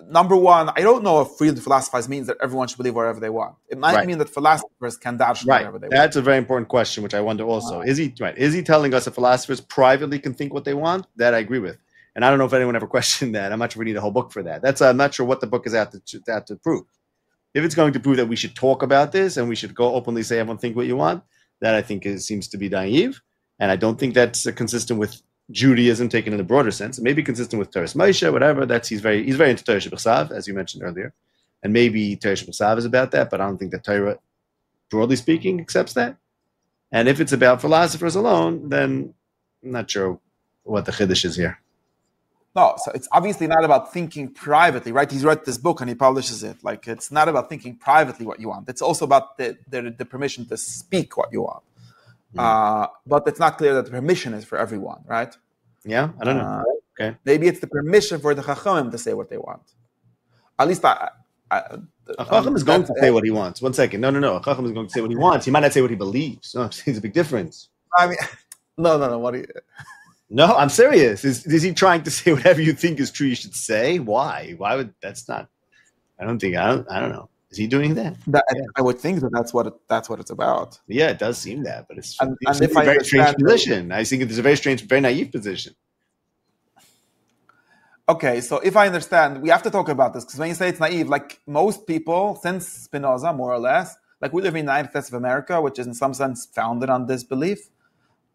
Number one, I don't know if freedom to philosophize means that everyone should believe whatever they want. It might mean that philosophers can dash whatever they want. That's a very important question, which I wonder also. Is he telling us that philosophers privately can think what they want? That I agree with. And I don't know if anyone ever questioned that. I'm not sure we need a whole book for that. I'm not sure what the book is out to prove. If it's going to prove that we should talk about this and we should go openly say everyone think what you want, that I think seems to be naive. And I don't think that's consistent with Judaism taken in a broader sense. It may be consistent with Torah Moshe, whatever. He's very into Torah Shebechsav, as you mentioned earlier, and maybe Torah Shebechsav is about that. But I don't think that Torah, broadly speaking, accepts that. And if it's about philosophers alone, then I'm not sure what the chiddush is here. No, so it's obviously not about thinking privately, right? He's wrote this book and he publishes it. It's not about thinking privately what you want. It's also about the permission to speak what you want. But it's not clear that the permission is for everyone, right? Yeah, I don't know. Okay, maybe it's the permission for the Chachamim to say what they want. At least a Chacham is going to say what he wants. One second, no. A Chacham is going to say what he wants. He might not say what he believes. No, there's a big difference. I mean, no. What do you? No, I'm serious. Is he trying to say whatever you think is true you should say? Why? Why would that's not? I don't know. Is he doing that? I would think that's what it's about. Yeah, it does seem that, but it's a very strange position. I think it's a very strange, very naive position. Okay, so if I understand, we have to talk about this because when you say it's naive, most people since Spinoza, more or less, we live in the United States of America, which is in some sense founded on this belief,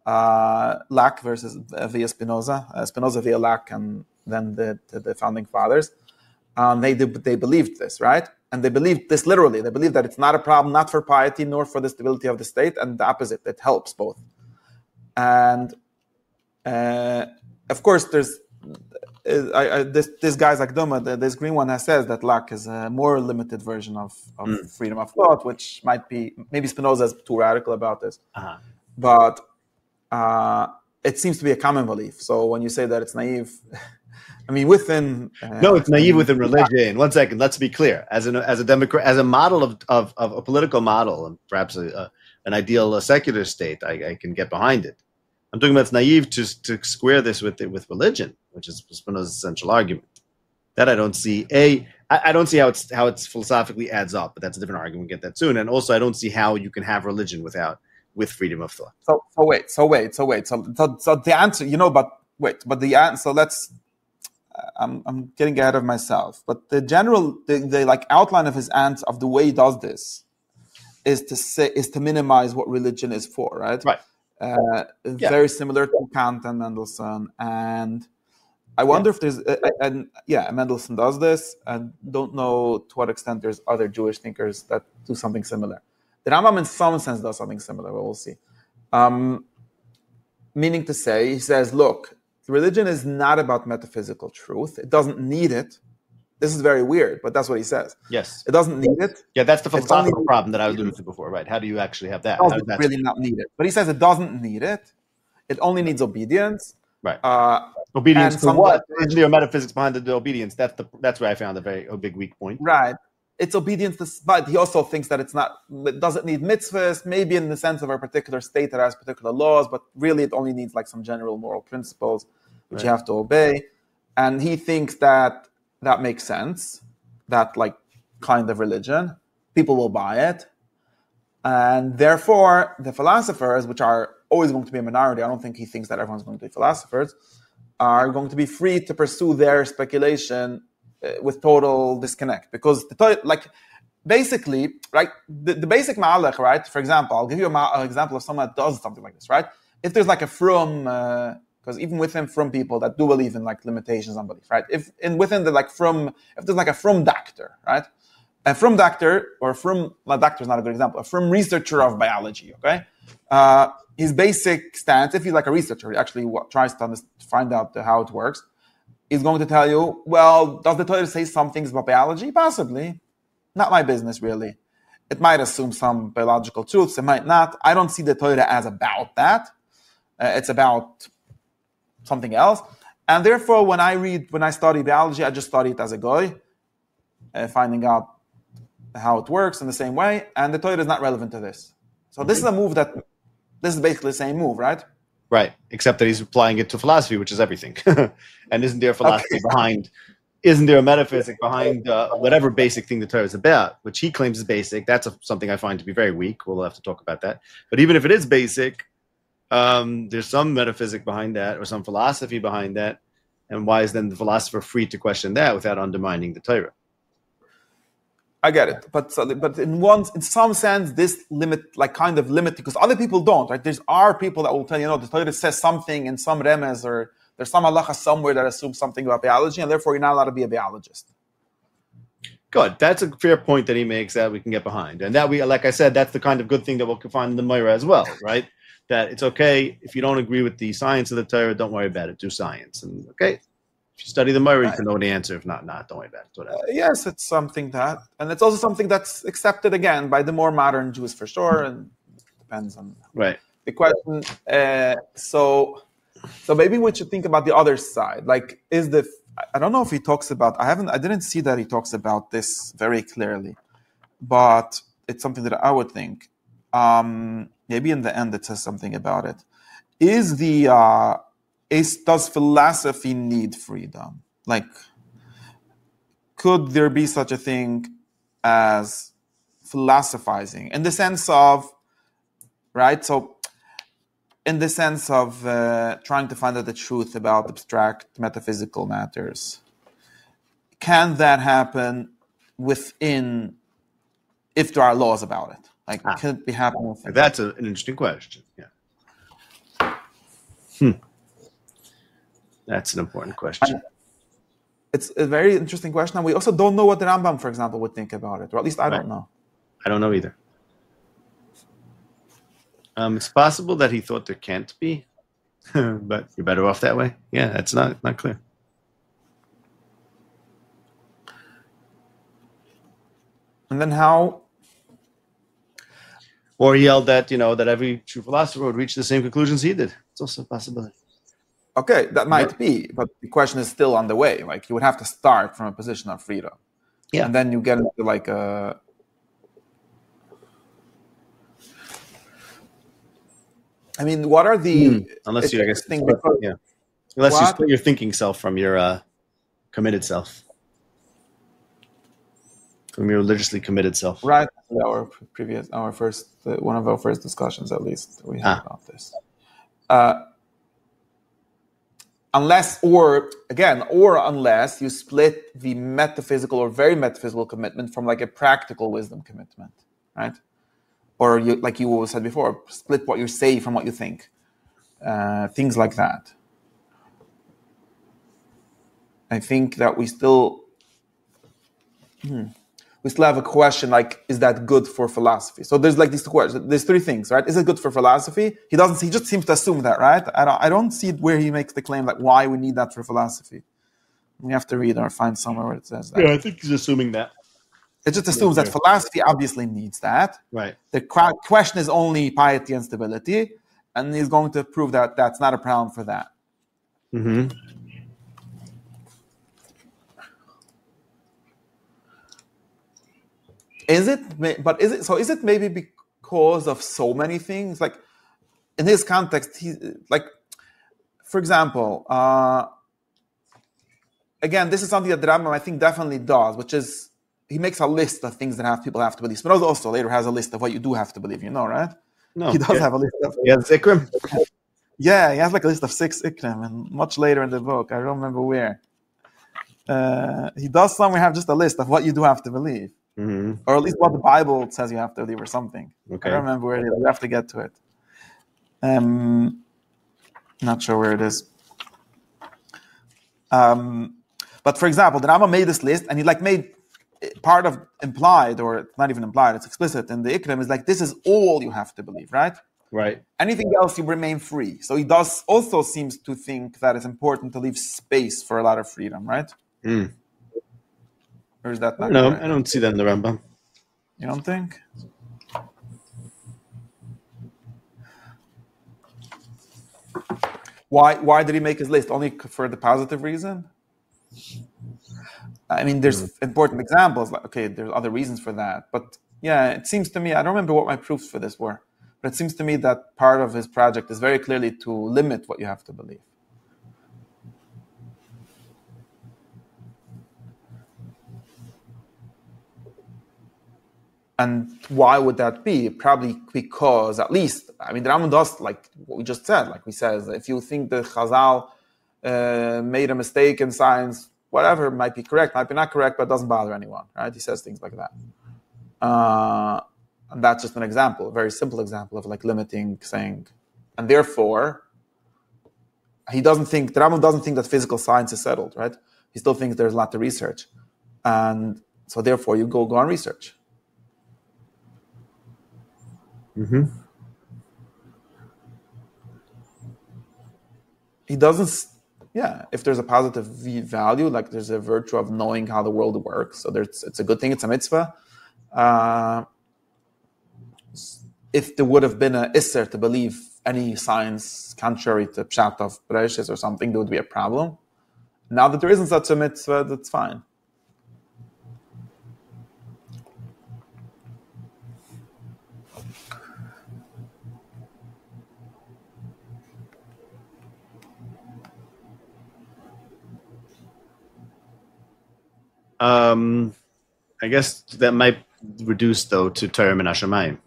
Locke versus via Spinoza, Spinoza via Locke, and then the founding fathers. They believed this, right? And they believed this literally. They believed that it's not a problem, not for piety, nor for the stability of the state, and the opposite. It helps both. And of course, there's this guy's Akdoma, this green one says that Locke is a more limited version of freedom of thought, which might be, maybe Spinoza is too radical about this. But it seems to be a common belief. So when you say that it's naive, I mean, within no, it's naive within religion. 1 second, let's be clear. As a democrat, as a model of a political model, and perhaps an ideal secular state, I can get behind it. I'm talking about it's naive to square this with religion, which is Spinoza's central argument. That I don't see. I don't see how it's philosophically adds up, but that's a different argument. We'll get that soon. And also, I don't see how you can have religion with freedom of thought. So the answer, but the answer. So let's. I'm getting ahead of myself, but the general, the like outline of his answer, of the way he does this, is to minimize what religion is for, right? Right. Very similar to Kant and Mendelssohn, and I wonder if there's Mendelssohn does this. I don't know to what extent there's other Jewish thinkers that do something similar. The Rambam, in some sense, does something similar. We'll see. Meaning to say, he says, look, religion is not about metaphysical truth. It doesn't need it. This is very weird, but that's what he says. Yes. It doesn't need it. Yeah, that's the philosophical problem that I was alluding to before, right? How do you actually have that? It doesn't really not need it. But he says it doesn't need it. It only needs obedience. Right. Obedience to what? Isn't there metaphysics behind the obedience? That's where I found a big weak point. Right. It's obedience to, but he also thinks that it doesn't need mitzvahs, maybe in the sense of a particular state that has particular laws, but really it only needs like some general moral principles which you have to obey. And he thinks that makes sense, that like kind of religion. People will buy it. And therefore, the philosophers, which are always going to be a minority, I don't think he thinks that everyone's going to be philosophers, are going to be free to pursue their speculation with total disconnect. Because, basically, right, the basic ma'alech, right, for example, I'll give you an example of someone that does something like this, right? If there's like a frum, because even within frum people that do believe in like limitations on belief, right? If there's like a frum doctor, right? A frum doctor, or doctor is not a good example, a frum researcher of biology, okay? His basic stance, if he's like a researcher, he actually tries to find out how it works, he's going to tell you, well, does the Torah say some things about biology? Possibly. Not my business, really. It might assume some biological truths, it might not. I don't see the Torah as about that. It's about something else. And therefore, when I study biology, I just study it as a goy, finding out how it works in the same way, and the Torah is not relevant to this. So this is basically the same move, right? Right, except that he's applying it to philosophy, which is everything. And isn't there a philosophy behind, isn't there a metaphysic behind whatever basic thing the Torah is about, which he claims is basic? That's something I find to be very weak. We'll have to talk about that. But even if it is basic, there's some metaphysic behind that or some philosophy behind that. And why is then the philosopher free to question that without undermining the Torah? I get it, but in some sense, this limit, because other people don't, right? Are people that will tell you, the Torah says something in some remez, or there's some halacha somewhere that assumes something about biology, and therefore you're not allowed to be a biologist. Good. That's a fair point that he makes that we can get behind, and that like I said, that's the kind of good thing that we'll find in the Moira as well, right? That it's okay if you don't agree with the science of the Torah, don't worry about it. Do science, and okay. If you study the Moira, you can know the answer. If not, don't worry about it. Whatever. Yes, it's something and it's also something that's accepted again by the more modern Jews for sure, and it depends on the question. So maybe we should think about the other side. Like, I don't know if he talks about. I didn't see that he talks about this very clearly, but it's something that I would think. Maybe in the end it says something about it. Does philosophy need freedom? Like, could there be such a thing as philosophizing in the sense of, right? So, in the sense of trying to find out the truth about abstract metaphysical matters, can that happen if there are laws about it? Like, can it be happening? That's an interesting question. Yeah. That's an important question. It's a very interesting question. And we also don't know what the Rambam, for example, would think about it. Or at least I don't know. I don't know either. It's possible that he thought there can't be but you're better off that way. Yeah, that's not clear. And then how? Or he held that, that every true philosopher would reach the same conclusions he did. It's also a possibility. Okay, that might be, but the question is still on the way. Like, you would have to start from a position of freedom. Yeah. And then you get into like a... I mean, what are the... Unless you, I guess, thing because, yeah. Unless you split your thinking self from your committed self. From your religiously committed self. Right. One of our first discussions, at least, we had about this. Unless you split the metaphysical or very metaphysical commitment from like a practical wisdom commitment, right? Or you, like you said before, split what you say from what you think. Things like that. I think that we still have a question like, is that good for philosophy? So there's like these two questions. There's three things, right? Is it good for philosophy? He just seems to assume that, right? I don't see where he makes the claim like why we need that for philosophy. We have to read or find somewhere where it says that. Yeah, I think he's assuming that. It just assumes that philosophy obviously needs that. Right. The question is only piety and stability, and he's going to prove that that's not a problem for that. Mm-hmm. Is it maybe because of so many things? Like, in his context, he, like, for example, again, this is something that the Rambam, I think, definitely does, which is he makes a list of things that people have to believe. Spinoza also later has a list of what you do have to believe, right? No, he does have a list of... He has Ikrim? Yeah, he has like a list of 6 Ikrim, and much later in the book, I don't remember where. He does somewhere have just a list of what you do have to believe. Mm-hmm. Or at least what the Bible says you have to believe or something. Okay. I don't remember where it is. You have to get to it. Not sure where it is. But for example, the Rambam made this list, and he like made part of implied, or it's not even implied, it's explicit in the Ikrim, is like, this is all you have to believe, right? Right. Anything else, you remain free. So he does also seems to think that it's important to leave space for a lot of freedom, right? Mm. Or is that not No, correct? I don't see that in the Rambam. You don't think? Why did he make his list? Only for the positive reason? I mean, there's important examples. Like, okay, there's other reasons for that. But yeah, it seems to me, I don't remember what my proofs for this were, but it seems to me that part of his project is very clearly to limit what you have to believe. And why would that be? Probably because, at least, I mean, the Rambam does, like what we just said, like we says, if you think that Chazal made a mistake in science, whatever, might be correct, might be not correct, but it doesn't bother anyone, right? He says things like that. And that's just an example, a very simple example of like limiting, saying, and therefore, the Rambam doesn't think that physical science is settled, right? He still thinks there's a lot to research. And so therefore, you go on research. Mm-hmm. He doesn't, if there's a positive value, like there's a virtue of knowing how the world works, so it's a good thing, it's a mitzvah. If there would have been an isser to believe any science contrary to Pshat of Bereshis or something, there would be a problem. Now that there isn't such a mitzvah, that's fine. I guess that might reduce, though, to Torah min hashamayim,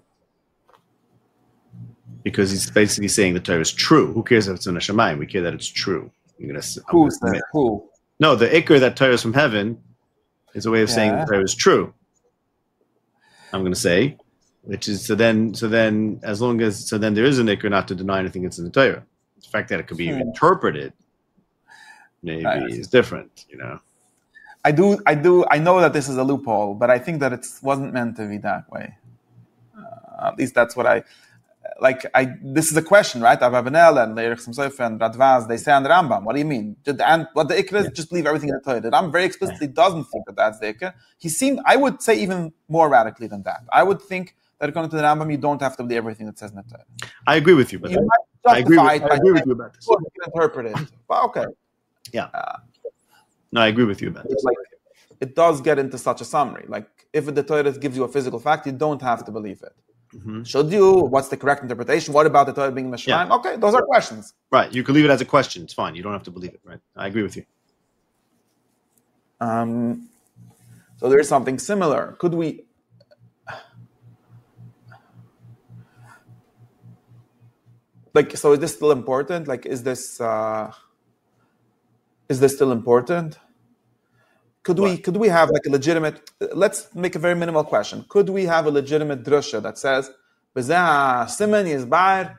because he's basically saying the Torah is true. Who cares if it's in hashamayim? We care that it's true. Who? No, the ikr that Torah is from heaven is a way of saying the Torah is true. I'm going to say, which is so then there is an ikr not to deny anything that's in the Torah. The fact that it could be interpreted maybe is different, I know that this is a loophole, but I think that it wasn't meant to be that way. At least that's what this is a question, right? Ababanel and Leirich Samsoif and Radvaz, they say on the Rambam. What do you mean? And what the Ikra is, just believe everything in the Torah. The Rambam very explicitly doesn't think that that's the Ikra. I would say even more radically than that. I would think that according to the Rambam, you don't have to believe everything that says in the Torah. I agree with you, but I agree with you about this. You can interpret it. But okay. Yeah. No, I agree with you about this. It does get into such a summary. Like, if the Torah gives you a physical fact, you don't have to believe it. Mm-hmm. Should you? What's the correct interpretation? What about the Torah being Meshulaim? Yeah. Okay, those are questions. Right, you can leave it as a question. It's fine. You don't have to believe it. Right, I agree with you. So there is something similar. Could we? So is this still important? Is this still important? Could we have a legitimate? Let's make a very minimal question. Could we have a legitimate drusha that says "B'zeh siman yizbar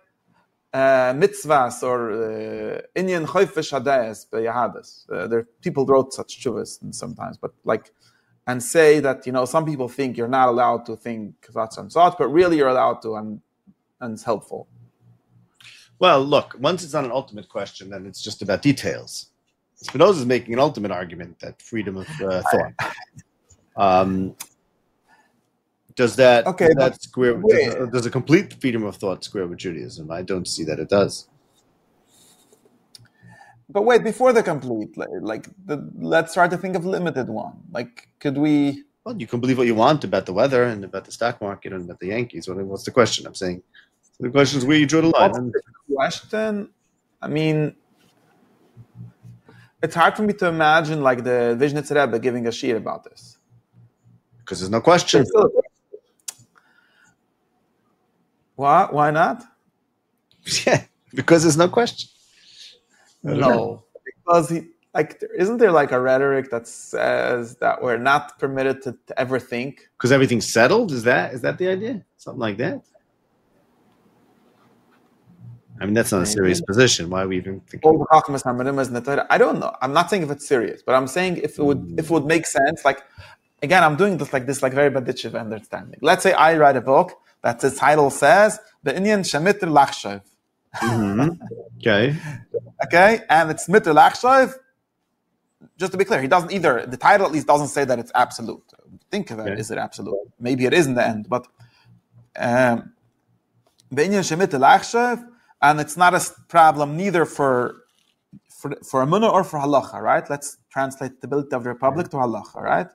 mitzvahs or inyan chofish hadayas b'yahadas"? There people wrote such tshuvas sometimes, but and say that some people think you're not allowed to think such and such, but really you're allowed to, and it's helpful. Well, look, once it's not an ultimate question, then it's just about details. Spinoza is making an ultimate argument that freedom of thought. Does that square? Does a complete freedom of thought square with Judaism? I don't see that it does. But wait, before the complete, let's try to think of limited one. Could we? Well, you can believe what you want about the weather and about the stock market and about the Yankees. What's the question? I'm saying the question is where you draw the line. What's the question? I mean, it's hard for me to imagine the Vishnitz Rebbe giving a shiur about this. Because there's no question. What? Why not? Yeah, because there's no question. No, because isn't there a rhetoric that says that we're not permitted to ever think? Because everything's settled? Is that the idea? Something like that? I mean, that's not a serious position. Why are we even thinking? I don't know. I'm not saying if it's serious, but I'm saying if it would make sense. Again, I'm doing this very baditchiv understanding. Let's say I write a book that the title says the Inyan Shemitr Lachshav. Okay. Okay, and it's Mitr Lachshav. Just to be clear, he doesn't either. The title at least doesn't say that it's absolute. Think of it. Is it absolute? Maybe it is in the end, but the Inyan Shemitr Lachshav. And it's not a problem neither for Amunah or for Halacha, right? Let's translate the ability of the Republic to Halacha, right?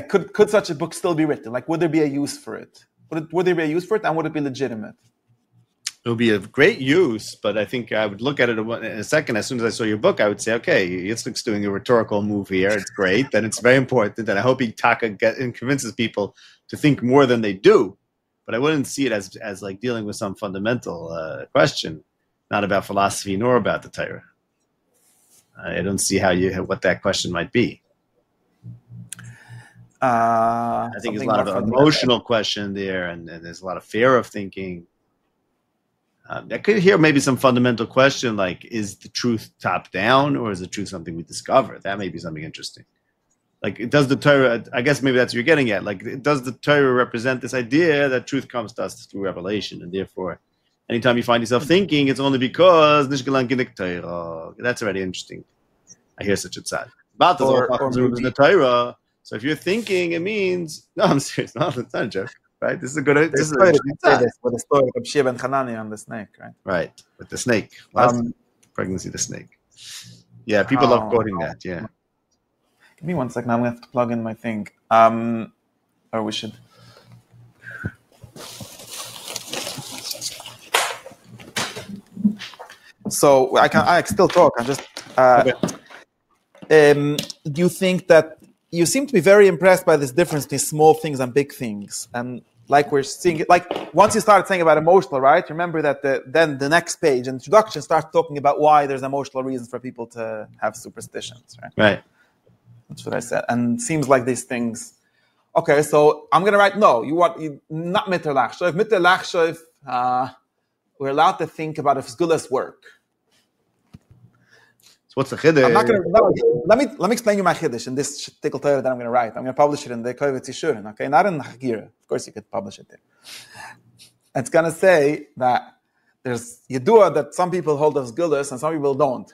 Could such a book still be written? Would there be a use for it? Would there be a use for it, and would it be legitimate? It would be a great use, but I think I would look at it in a second. As soon as I saw your book, I would say, okay, Yitzchok's doing a rhetorical move here. It's great. Then it's very important. And I hope he convinces people to think more than they do. But I wouldn't see it as dealing with some fundamental question, not about philosophy nor about the Torah. I don't see what that question might be. I think there's a lot of emotional question there, and there's a lot of fear of thinking. I could hear maybe some fundamental question is the truth top down, or is the truth something we discover? That may be something interesting. Does the Torah, I guess maybe that's what you're getting at, does the Torah represent this idea that truth comes to us through revelation, and therefore, anytime you find yourself thinking, it's only because that's already interesting. I hear such a tzad. The Torah. So if you're thinking, it means, no, I'm serious, no, it's not a joke, right? This is a good, this is with the story of Sheba and Hanani and the snake, right? Right, with the snake. Pregnancy, the snake. Yeah, people love quoting that, yeah. Give me 1 second. I'm going to have to plug in my thing. Or we should. So I can still talk. I'm just. Do you think that you seem to be very impressed by this difference between small things and big things, and we're seeing it. Once you started saying about emotional, right? Remember that then the next page, introduction, starts talking about why there's emotional reasons for people to have superstitions, right? Right. That's what I said. And it seems like these things. Okay, so I'm going to write, no, not Mitter Lachshav. Mitter Lachshav, we're allowed to think about if Sgulas work. So what's the chiddush? I'm not going to. No, let me explain you my chiddush in this shtickle Torah that I'm going to write. I'm going to publish it in the Kovetz Yeshurin. Okay, not in the Chagira. Of course, you could publish it there. It's going to say that there's Yedua that some people hold as gullus and some people don't.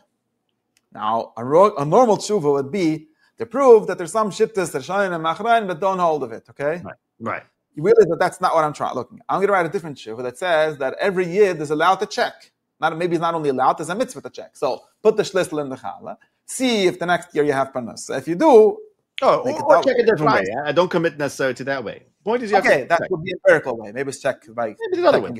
Now, a normal tshuva would be to prove that there's some shittas that shine and machrain that don't hold of it. Okay, right. You realize that that's not what I'm trying. Looking, I'm going to write a different tshuva that says that every yid is allowed to check. Maybe it's not only allowed, there's a mitzvah to check. So put the shlistel in the challah. See if the next year you have panas. So if you do, or check a different way. I don't commit necessarily to that way. Point is, that would be an empirical way. Maybe it's check by maybe the other way.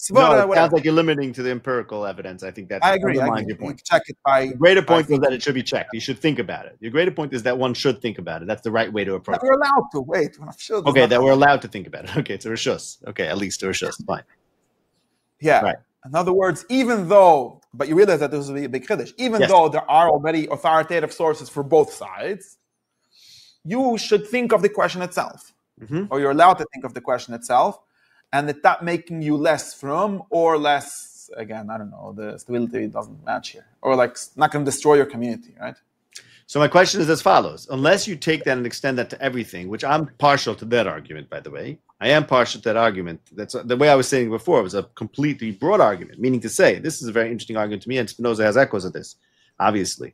No, it sounds like you're limiting to the empirical evidence. I think that's I agree. Your point. Check it by. The greater point is that it should be checked. You should think about it. Your greater point is that one should think about it. That's the right way to approach it. We're allowed to wait. I'm sure. Okay, that we're allowed to think about it. Okay, it's a rishus. Okay, at least a rishus. Fine. Yeah. Right. In other words, even though, but you realize that this will be a big chiddush, even though there are already authoritative sources for both sides, you should think of the question itself, or you're allowed to think of the question itself, and it's not making you less from or less, again, I don't know, the stability doesn't match here, or like not going to destroy your community, right? So my question is as follows. Unless you take that and extend that to everything, which I'm partial to that argument, by the way. I am partial to that argument. That's the way I was saying before. It was a completely broad argument, meaning to say, this is a very interesting argument to me, and Spinoza has echoes of this, obviously,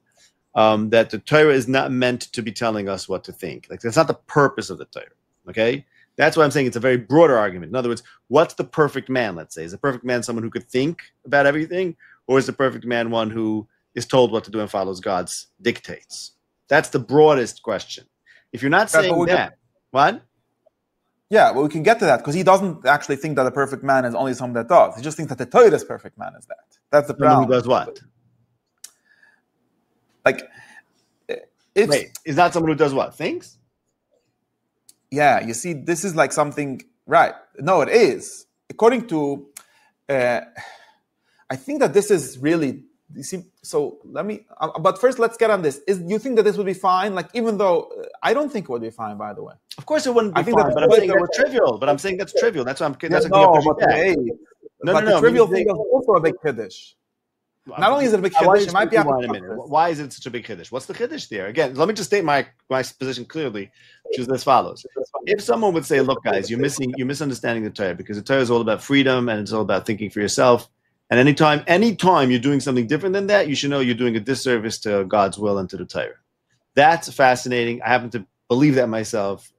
that the Torah is not meant to be telling us what to think. Like, that's not the purpose of the Torah, okay? That's why I'm saying it's a very broader argument. In other words, what's the perfect man, let's say? Is a perfect man someone who could think about everything, or is the perfect man one who is told what to do and follows God's dictates? That's the broadest question. If you're not saying that, what? Yeah, well, we can get to that because he doesn't actually think that a perfect man is only someone that does. He just thinks that the Torah's perfect man is that. That's the problem. Someone who does what? Like, wait, is that someone who does what? Thinks? Yeah, you see, this is like something, right? No, it is. According to, I think that this is really, you see, so let me, but first let's get on this. You think that this would be fine? Like, even though, I don't think it would be fine, by the way. Of course it wouldn't be fine, but I'm saying that's trivial. But I'm saying that's trivial. That's why I'm the trivial thing is also a big kiddush. Not only is it a big kiddush, it might be why is it such a big kiddush? What's the kiddush there? Again, let me just state my position clearly, which is as follows. If someone would say, look, guys, you're misunderstanding the Torah, because the Torah is all about freedom and it's all about thinking for yourself. And anytime you're doing something different than that, you should know you're doing a disservice to God's will and to the Torah. That's fascinating. I happen to believe that myself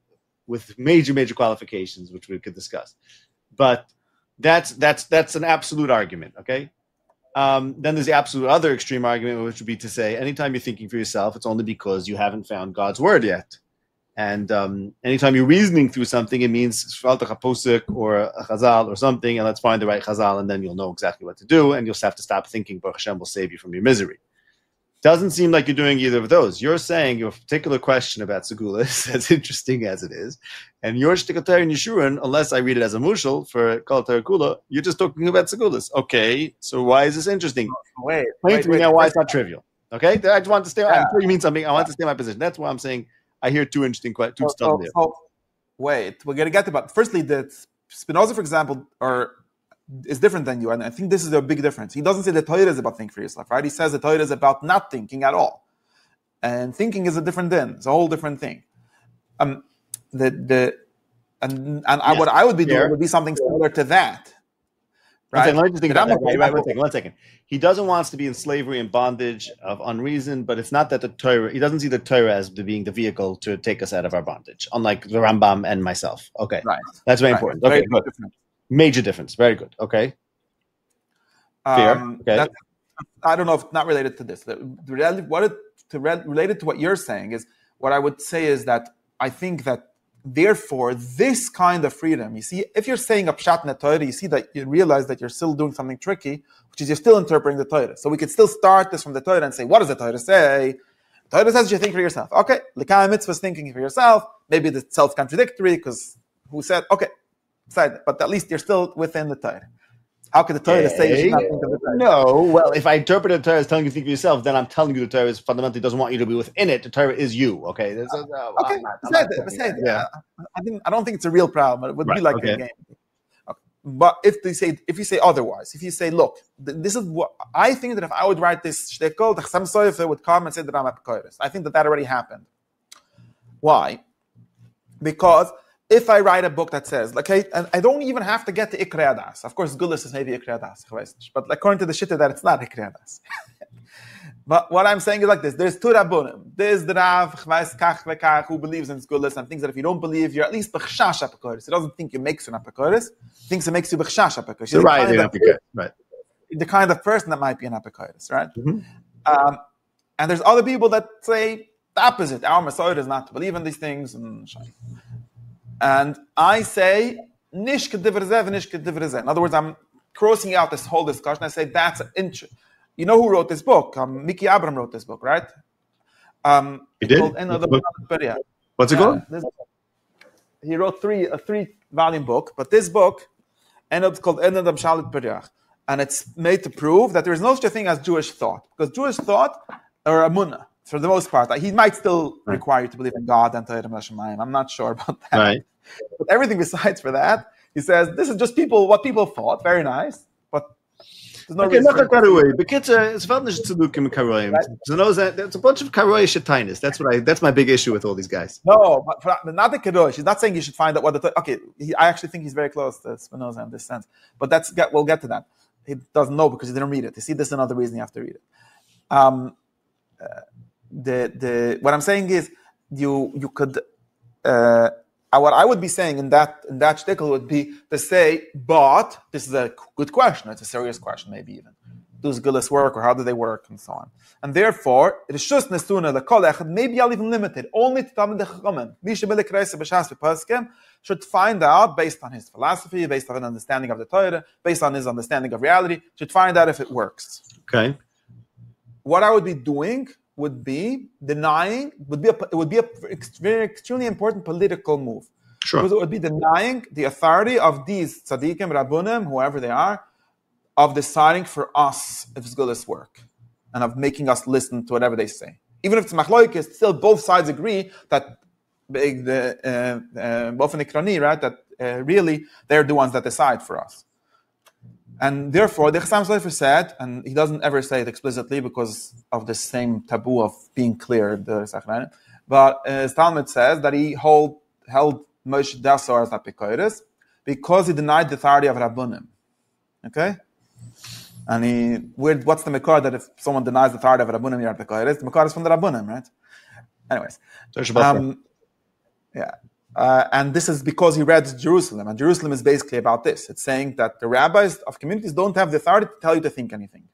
with major, major qualifications, which we could discuss. But that's an absolute argument, okay? Then there's the absolute other extreme argument, which would be to say, anytime you're thinking for yourself, it's only because you haven't found God's word yet. And anytime you're reasoning through something, it means or a chazal or something, and let's find the right chazal, and then you'll know exactly what to do, and you'll have to stop thinking Baruch Hashem will save you from your misery. Doesn't seem like you're doing either of those. You're saying your particular question about Segulis, as interesting as it is, and your shtickle Torah in Yeshurun, unless I read it as a mushal for Kol Torah Kula, you're just talking about Segulis. Okay, so why is this interesting? Explain to me now why it's not trivial. Okay, I just want to stay. I'm sure you mean something. I want to stay in my position. That's why I'm saying I hear two interesting questions. Wait, we're gonna get to that. Firstly, the Spinoza, for example, is different than you, and I think this is a big difference. He doesn't say the Torah is about thinking for yourself, right? He says the Torah is about not thinking at all, and thinking is a different din. It's a whole different thing. What I would be doing would be something similar to that. Right? Let me just think about that. One second. He doesn't want us to be in slavery and bondage of unreason, but it's not that the Torah. He doesn't see the Torah as being the vehicle to take us out of our bondage, unlike the Rambam and myself. Okay, right. That's very important. Okay, good. Major difference. Very good. Okay. Fair. Okay. I don't know if not related to this. Related to what you're saying is what I would say is that I think that therefore this kind of freedom, you see, if you're saying a pshat in the Torah, you see that you realize that you're still doing something tricky, which is you're still interpreting the Torah. So we could still start this from the Torah and say, what does the Torah say? The Torah says you think for yourself. Okay, l'kayim mitzvah is thinking for yourself. Maybe it's self-contradictory because who said, okay, but at least you're still within the Torah. How could the Torah say you should not think of the Torah? No, well, if I interpret the Torah as telling you to think for yourself, then I'm telling you the Torah is fundamentally doesn't want you to be within it. The Torah is you, okay? I don't think it's a real problem, but it would be like a game. Okay. But if you say otherwise, if you say, look, this is what I think, that if I would write this shtickle, the Chassam Sofer would come and say that I'm Epikoros. I think that already happened. Why? Because if I write a book that says, okay, and I don't even have to get to Ikrei Adas. Of course, Gullus is maybe Ikrei Adas, but according to the Shitta, that it's not Ikrei Adas. But what I'm saying is like this: there's two Rabbunim. There's the Rav Kach who believes in Gullus and thinks that if you don't believe, you're at least b'chshash Epikoros. He doesn't think you makes you an Epikoros. He thinks it makes you b'chshash Epikoros. Right. The kind of person that might be an Epikoros, right? Mm-hmm. And there's other people that say the opposite. Our Messiah is not to believe in these things. And I say, nish k'divrezeh, nish k'divrezeh. In other words, I'm crossing out this whole discussion. I say that's an interest. You know who wrote this book? Miki Abram wrote this book, right? He did? What's it called? He wrote a three-volume book, but this book it's called Enad Shalit Periach. And it's made to prove that there is no such a thing as Jewish thought. Because Jewish thought, or Amunah, for the most part, he might still require you to believe in God and Torah Hashemayim. I'm not sure about that. Right. But everything besides for that, he says, this is just what people thought. Very nice. But there's no reason. It's a bunch of karoy shetainis. That's my big issue with all these guys. No, but not the karoy. He's not saying you should find out what I actually think he's very close to Spinoza in this sense. But we'll get to that. He doesn't know because he didn't read it. You see, this is another reason you have to read it. What I'm saying is you could what I would be saying in that shtickle would be to say, but this is a good question. It's a serious question, maybe even. Does Gullus work, or how do they work, and so on? And therefore, it is just nesuna the kolech. Maybe I'll even limit it only to Talmid Chachamim. Should find out based on his philosophy, based on an understanding of the Torah, based on his understanding of reality. Should find out if it works. Okay. What I would be doing would be denying. It would be a very extremely important political move. Sure. Because it would be denying the authority of these tzaddikim, rabbunim, whoever they are, of deciding for us if it's Gullus work, and of making us listen to whatever they say. Even if it's machlokes, still both sides agree that that really they're the ones that decide for us. And therefore, the Chassam Sofer said, and he doesn't ever say it explicitly because of the same taboo of being clear, but his Talmud says that he held Moshe Dasor as Apikoros because he denied the authority of Rabbunim. Okay? And what's the Mekar that if someone denies the authority of Rabbunim, you're Apikoros? The Mekar is from the Rabbunim, right? Anyways. Yeah. And this is because he read Jerusalem. And Jerusalem is basically about this. It's saying that the rabbis of communities don't have the authority to tell you to think anything.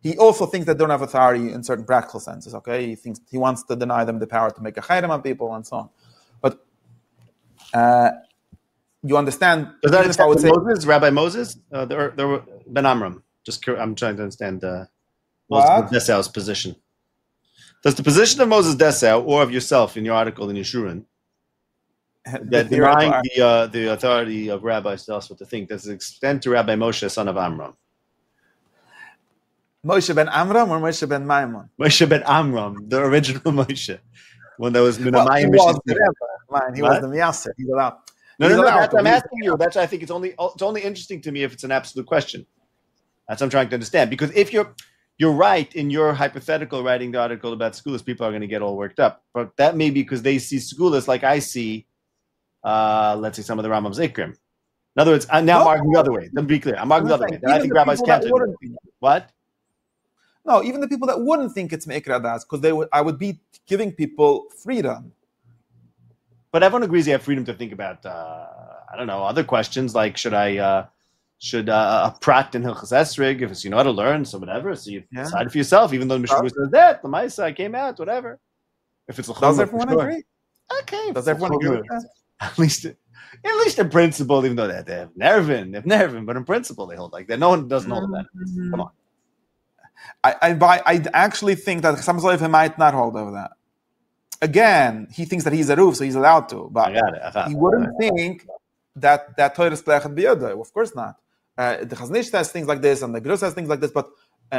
He also thinks that they don't have authority in certain practical senses, okay? He wants to deny them the power to make a chayrim on people and so on. But you understand... Does that explain Moses, Rabbi Moses? There were Ben Amram. I'm trying to understand Moses Dessau's position. Does the position of Moses Dessau, or of yourself in your article in Yeshurun, that denying the authority of rabbis to us what to think, does it extend to Rabbi Moshe, son of Amram? Moshe ben Amram or Moshe ben Maimon? Moshe ben Amram, the original Moshe. When there was Minamayim. He was the Miyaseh. He's allowed. No. I'm asking you. That's why I think it's only interesting to me if it's an absolute question. That's what I'm trying to understand. Because if you're right in your hypothetical writing the article about schools, people are going to get all worked up. But that may be because they see schools like I see, let's say, some of the Rambam's Ikrim. In other words, I'm arguing the other way. Let me be clear. I'm arguing the other way. I think rabbis can't do it. What? No, even the people that wouldn't think it's Me'ikra Das, because I would be giving people freedom. But everyone agrees you have freedom to think about, other questions like should a prat in Hilchas Esrig, if it's how to learn, so whatever. So you decide for yourself, even though Mishra says that, the Maisa came out, whatever. If it's does everyone agree? Okay. Does everyone agree with that? At least in principle, even though they have Nervin, but in principle they hold like that. No one doesn't hold that. Come on. I actually think that Chassam Sofer might not hold over that. Again, he thinks that he's a roof, so he's allowed to. But he wouldn't think that Torah is plechet biyodai. Of course not. The Chaznish says things like this, and the Grus says things like this. But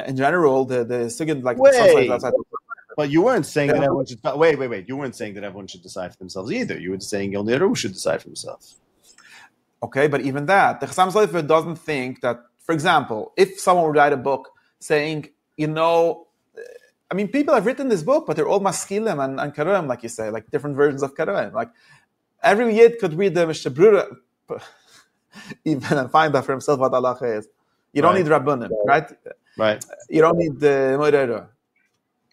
in general, the Sugin like outside. But you weren't saying that everyone should. Wait. You weren't saying that everyone should decide for themselves either. You were saying only a roof should decide for himself. Okay, but even that, the Chassam Sofer doesn't think that, for example, if someone would write a book saying, I mean, people have written this book, but they're all maskilim and karoim, like you say, like different versions of karoim. Like every yid could read the Mishnah Berurah even and find out for himself what Allah is. You don't need Rabbanim, right? Right. You don't need the Moirera.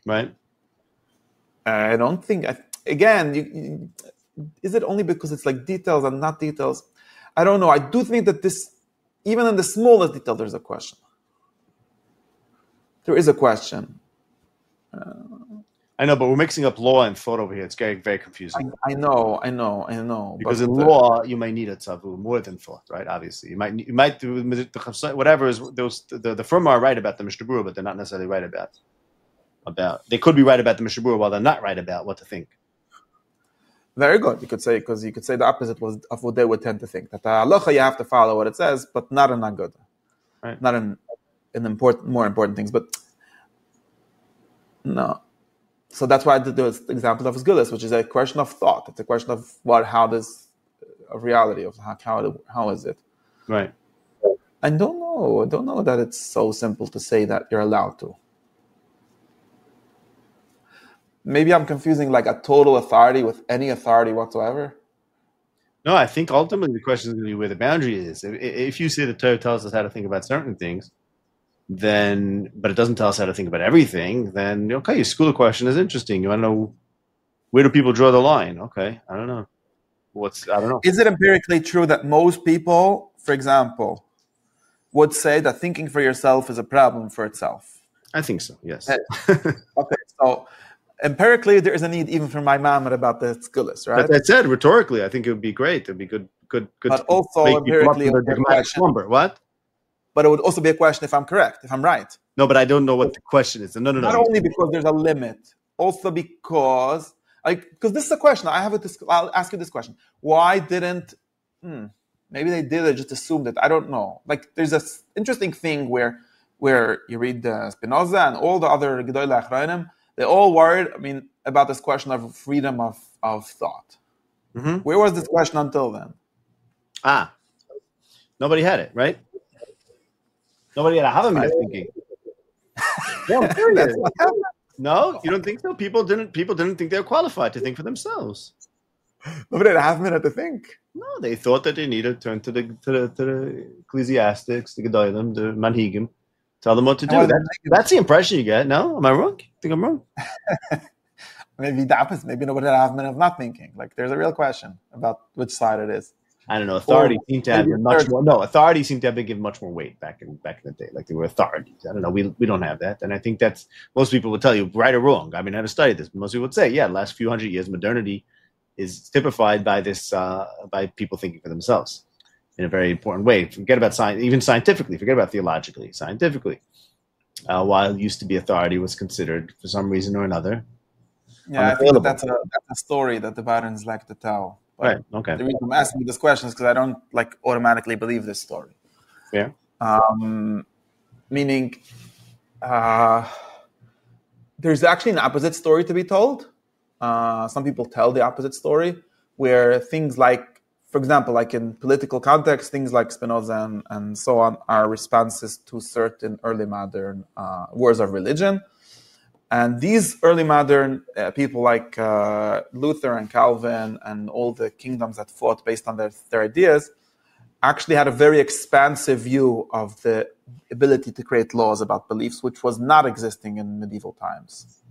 Right. I don't think, again, is it only because it's like details and not details? I don't know. I do think that even in the smallest detail, there's a question. There is a question. I know, but we're mixing up law and thought over here. It's getting very confusing. I know. Because in law, you might need a tzavu more than thought, right? Obviously, you might do whatever is the firm are right about the Mishnah Berurah, but they're not necessarily right about. They could be right about the Mishnah Berurah while they're not right about what to think. Very good. You could say the opposite of what they would tend to think. That the halacha you have to follow what it says, but not in Aguda, right? Not in more important things. But no. So that's why I did the example of Sgulis, which is a question of thought. It's a question of of reality, of how is it? Right. I don't know that it's so simple to say that you're allowed to. Maybe I'm confusing like a total authority with any authority whatsoever. No, I think ultimately the question is going to be where the boundary is. If you say the Torah tells us how to think about certain things, but it doesn't tell us how to think about everything, then okay, your school question is interesting. You want to know where do people draw the line? Okay, I don't know. I don't know. Is it empirically true that most people, for example, would say that thinking for yourself is a problem for itself? I think so, yes. Okay, so empirically, there is a need even for my mom about the Sgulis, right? But that said, rhetorically, I think it would be great. It'd be good. But also empirically, what? But it would also be a question if I'm correct, if I'm right. No, but I don't know what the question is. No. Not only because there's a limit, also because this is a question. I'll ask you this question. Why didn't? Maybe they did. They just assumed it. I don't know. Like there's this interesting thing where you read Spinoza and all the other Gedolei Achronim. They all worried. I mean, about this question of freedom of thought. Mm-hmm. Where was this question until then? Nobody had it, right? Nobody had a Havamina thinking. No, serious. No, you don't think so? People didn't think they were qualified to think for themselves. Nobody had a half minute to think. No, they thought that they needed to turn to the ecclesiastics, the Gedolim, the Manhigim, tell them what to do. That's the impression you get. No, am I wrong? I think I'm wrong. Maybe the opposite. Maybe nobody had a half minute of not thinking. Like there's a real question about which side it is. I don't know. Authority seemed to have much more. No, authority seemed to have been given much more weight back in the day. Like they were authorities. I don't know. We don't have that, and I think that's most people would tell you right or wrong. I mean, I had to study this. But most people would say, yeah, the last few hundred years, modernity is typified by this by people thinking for themselves in a very important way. Forget about science, even scientifically. Forget about theologically. Scientifically, while used to be authority was considered for some reason or another. Yeah, I think that's a story that the Barons like to tell. But right. Okay. The reason I'm asking you this question is because I don't automatically believe this story. Yeah. Meaning, there's actually an opposite story to be told. Some people tell the opposite story, where things like, for example, like in political context, things like Spinoza and so on are responses to certain early modern wars of religion. And these early modern people like Luther and Calvin and all the kingdoms that fought based on their ideas actually had a very expansive view of the ability to create laws about beliefs, which was not existing in medieval times.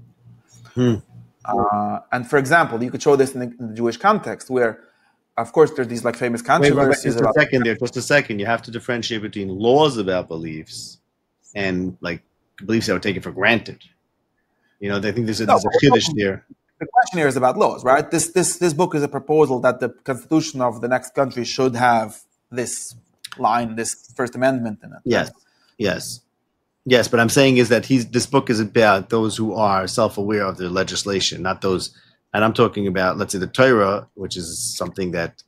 And for example, you could show this in the Jewish context where, of course, there's these famous controversies. Just a second. You have to differentiate between laws about beliefs and beliefs that were taken for granted. I think there's a chiddush there. The question here is about laws, right? This book is a proposal that the constitution of the next country should have this line, this First Amendment in it. Yes, right? Yes. But I'm saying is that this book is about those who are self-aware of their legislation, not those. And I'm talking about, let's say, the Torah, which is something that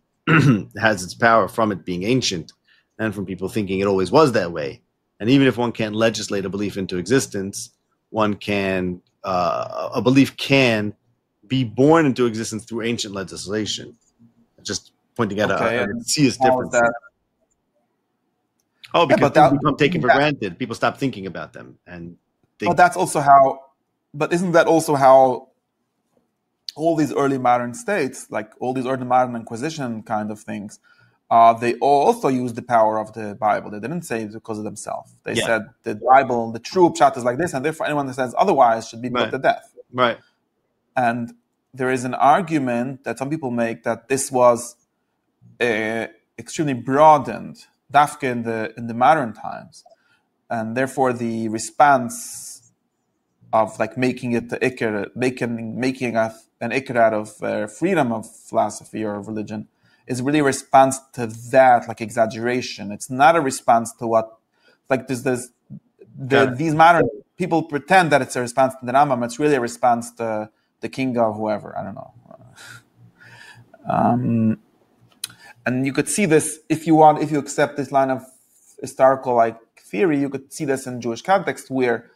has its power from it being ancient and from people thinking it always was that way. And even if one can't legislate a belief into existence, one can. A belief can be born into existence through ancient legislation. Just pointing out a serious how is difference. that? Oh, because things become taken for granted. People stop thinking about them, and but that's also how. But isn't that also how all these early modern states, like all these early modern Inquisition kind of things, they also used the power of the Bible. They didn't say it because of themselves. They said the Bible, the true pshat is like this, and therefore anyone that says otherwise should be put to death. Right. And there is an argument that some people make that this was extremely broadened, dafka in the modern times, and therefore the response of like making it the ikr, making an ikr out of freedom of philosophy or of religion is really a response to that, like exaggeration. It's not a response to what, like these modern people pretend that it's a response to the Rambam. It's really a response to the king of whoever. I don't know. And you could see this if you accept this line of historical like theory, you could see this in Jewish context where,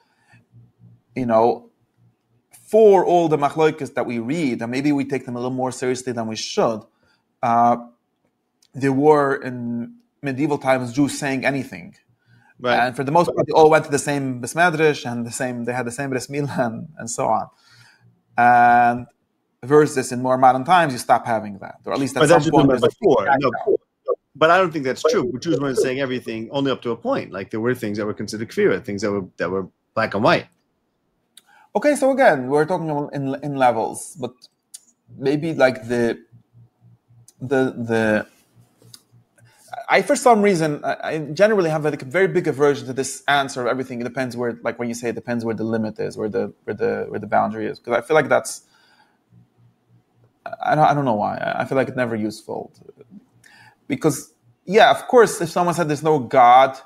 for all the machloikos that we read, and maybe we take them a little more seriously than we should, there were in medieval times Jews saying anything. Right. And for the most part, they all went to the same bes medrash and they had the same bris milah and so on. And versus in more modern times, you stop having that, or at least at some point. But I don't think that's true. Jews weren't saying everything only up to a point. Like there were things that were considered kfira, things that were black and white. Okay, so again, we're talking in levels, but maybe like I for some reason I generally have a very big aversion to this answer of everything. It depends where, like when you say it depends where the limit is, where the boundary is, because I feel like that's I don't know why. I feel like it's never useful. Because, of course, if someone said there's no God,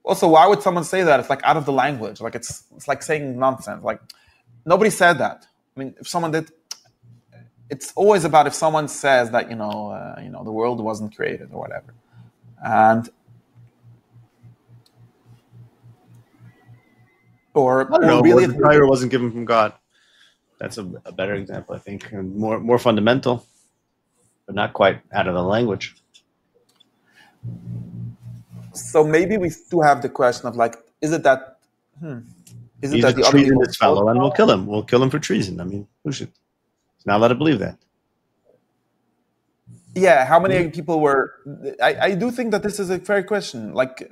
also, why would someone say that? It's like out of the language. Like it's like saying nonsense. Like nobody said that. I mean, if someone did, it's always about if someone says that the world wasn't created or whatever, or really the fire wasn't given from God. That's a better example, I think, and more fundamental, but not quite out of the language. So maybe we still have the question of like, is it that He's a treasonous fellow, and we'll kill him. We'll kill him for treason. I mean, who should? He's not allowed to believe that. Yeah, how many people were? I do think that this is a fair question. Like,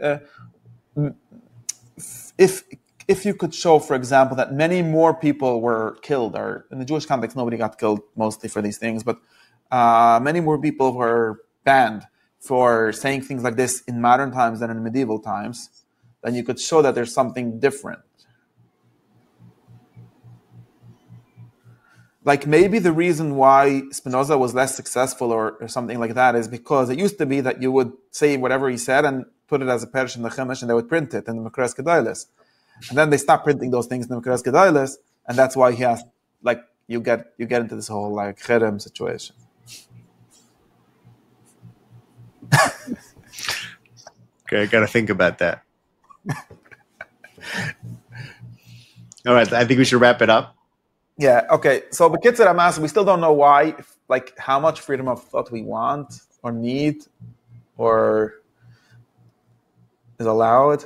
if you could show, for example, that many more people were killed, or in the Jewish context, nobody got killed mostly for these things, but many more people were banned for saying things like this in modern times than in medieval times, then you could show that there's something different. Like maybe the reason why Spinoza was less successful or something like that is because it used to be that you would say whatever he said and put it as a perish in the Chumash and they would print it in the Mekras Gedolos. And then they stopped printing those things in the Mekras Gedolos, and that's why he has, like, you get into this whole like cherem situation. Okay, I got to think about that. All right, I think we should wrap it up. Yeah, okay. So B'Kitzur Hamas, we still don't know why, like how much freedom of thought we want or need or is allowed.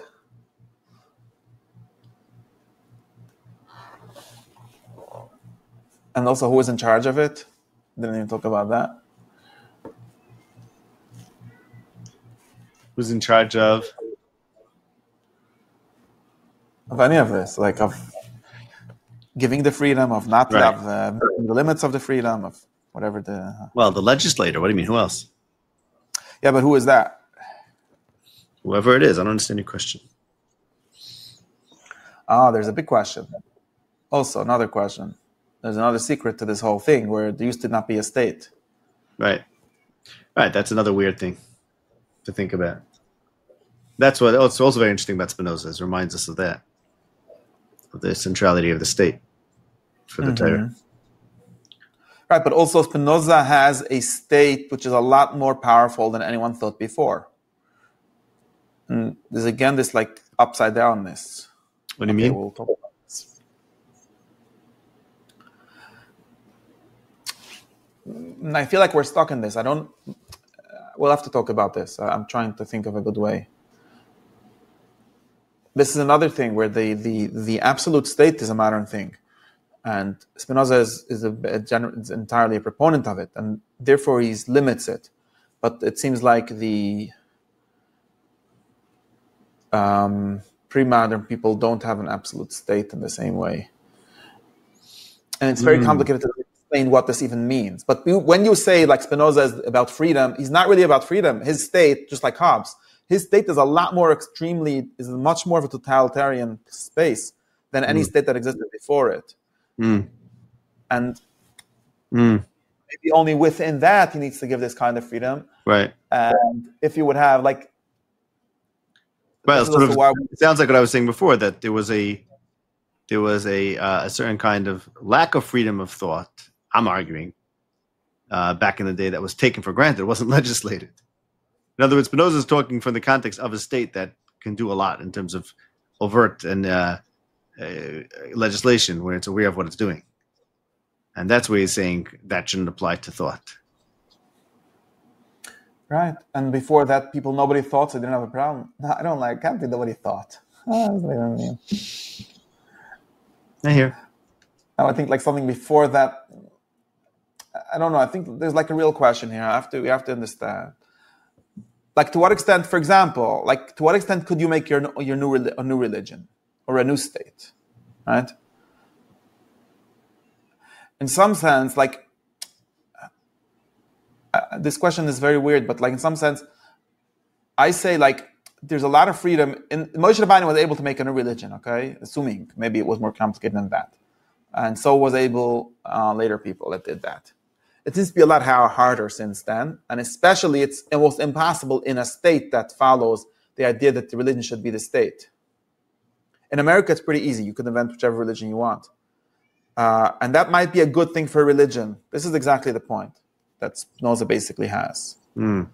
And also who is in charge of it. Didn't even talk about that. Who's in charge of any of this, like of giving the freedom, of not have the limits of the freedom, of whatever the... Well, the legislator. What do you mean? Who else? Yeah, but who is that? Whoever it is. I don't understand your question. There's a big question. Also, another question. There's another secret to this whole thing where there used to not be a state. Right. Right. That's another weird thing to think about. That's what it's also very interesting about Spinoza. It reminds us of that, of the centrality of the state for the Torah. Right, but also Spinoza has a state which is a lot more powerful than anyone thought before. And there's again this like upside downness. What do you mean? We'll talk about this. and I feel like we're stuck in this. We'll have to talk about this. I'm trying to think of a good way. This is another thing where the absolute state is a modern thing. And Spinoza is entirely a proponent of it, and therefore he limits it. But it seems like the pre-modern people don't have an absolute state in the same way. And it's very complicated to explain what this even means. But when you say, like, Spinoza is about freedom, he's not really about freedom. His state, just like Hobbes, his state is much more of a totalitarian space than any state that existed before it. And maybe only within that he needs to give this kind of freedom. Right. And if you would have, like... Well, it sounds like what I was saying before, that there was a certain kind of lack of freedom of thought, I'm arguing, back in the day, that was taken for granted. It wasn't legislated. In other words, Spinoza is talking from the context of a state that can do a lot in terms of overt and legislation, where it's aware of what it's doing. And that's where he's saying that shouldn't apply to thought. Right. And before that, nobody thought, so they didn't have a problem. No, can't be nobody thought. What does that even mean? I hear. I think like something before that, I don't know. I think there's like a real question here. We have to understand. Like, to what extent, for example, like, to what extent could you make a new religion or a new state, right? In some sense, like, this question is very weird, but like, in some sense, I say, like, there's a lot of freedom. Moshe Rabbeinu was able to make a new religion, okay? Assuming maybe it was more complicated than that. And so was able later people that did that. It seems to be a lot harder since then, and especially it's almost impossible in a state that follows the idea that the religion should be the state. In America, it's pretty easy. You can invent whichever religion you want. And that might be a good thing for religion. This is exactly the point that Spinoza basically has. And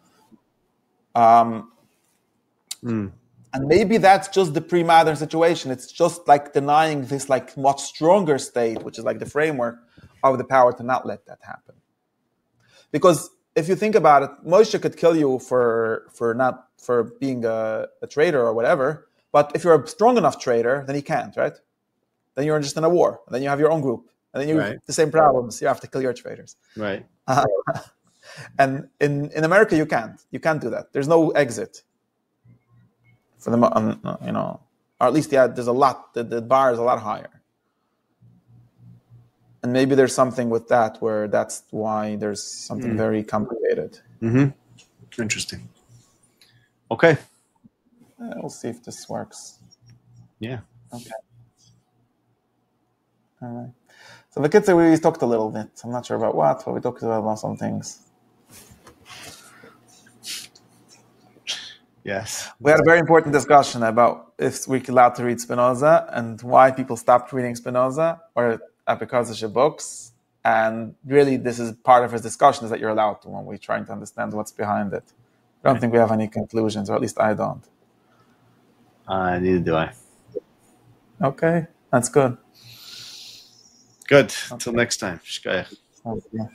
maybe that's just the pre-modern situation. It's just like denying this like much stronger state, which is like the framework of the power to not let that happen. Because if you think about it, Moshe could kill you for being a traitor or whatever. But if you're a strong enough traitor, then he can't, right? Then you're just in a war. And then you have your own group. And then you have the same problems. You have to kill your traitors. Right. And in America, you can't. You can't do that. There's no exit. For them, or at least, there's a lot. The bar is a lot higher. And maybe there's something with that where that's why there's something very complicated. Interesting. Okay. We'll see if this works. Yeah. Okay. All right. So the kids say we talked a little bit. I'm not sure about what, but we talked about some things. Yes. We had a very important discussion about if we're allowed to read Spinoza and why people stopped reading Spinoza or Apicardische books. And really, this is part of his discussion, is that you're allowed to when we're trying to understand what's behind it. I don't think we have any conclusions, or at least I don't. Neither do I. Okay, that's good. Good. Until next time. Shkaya. Okay.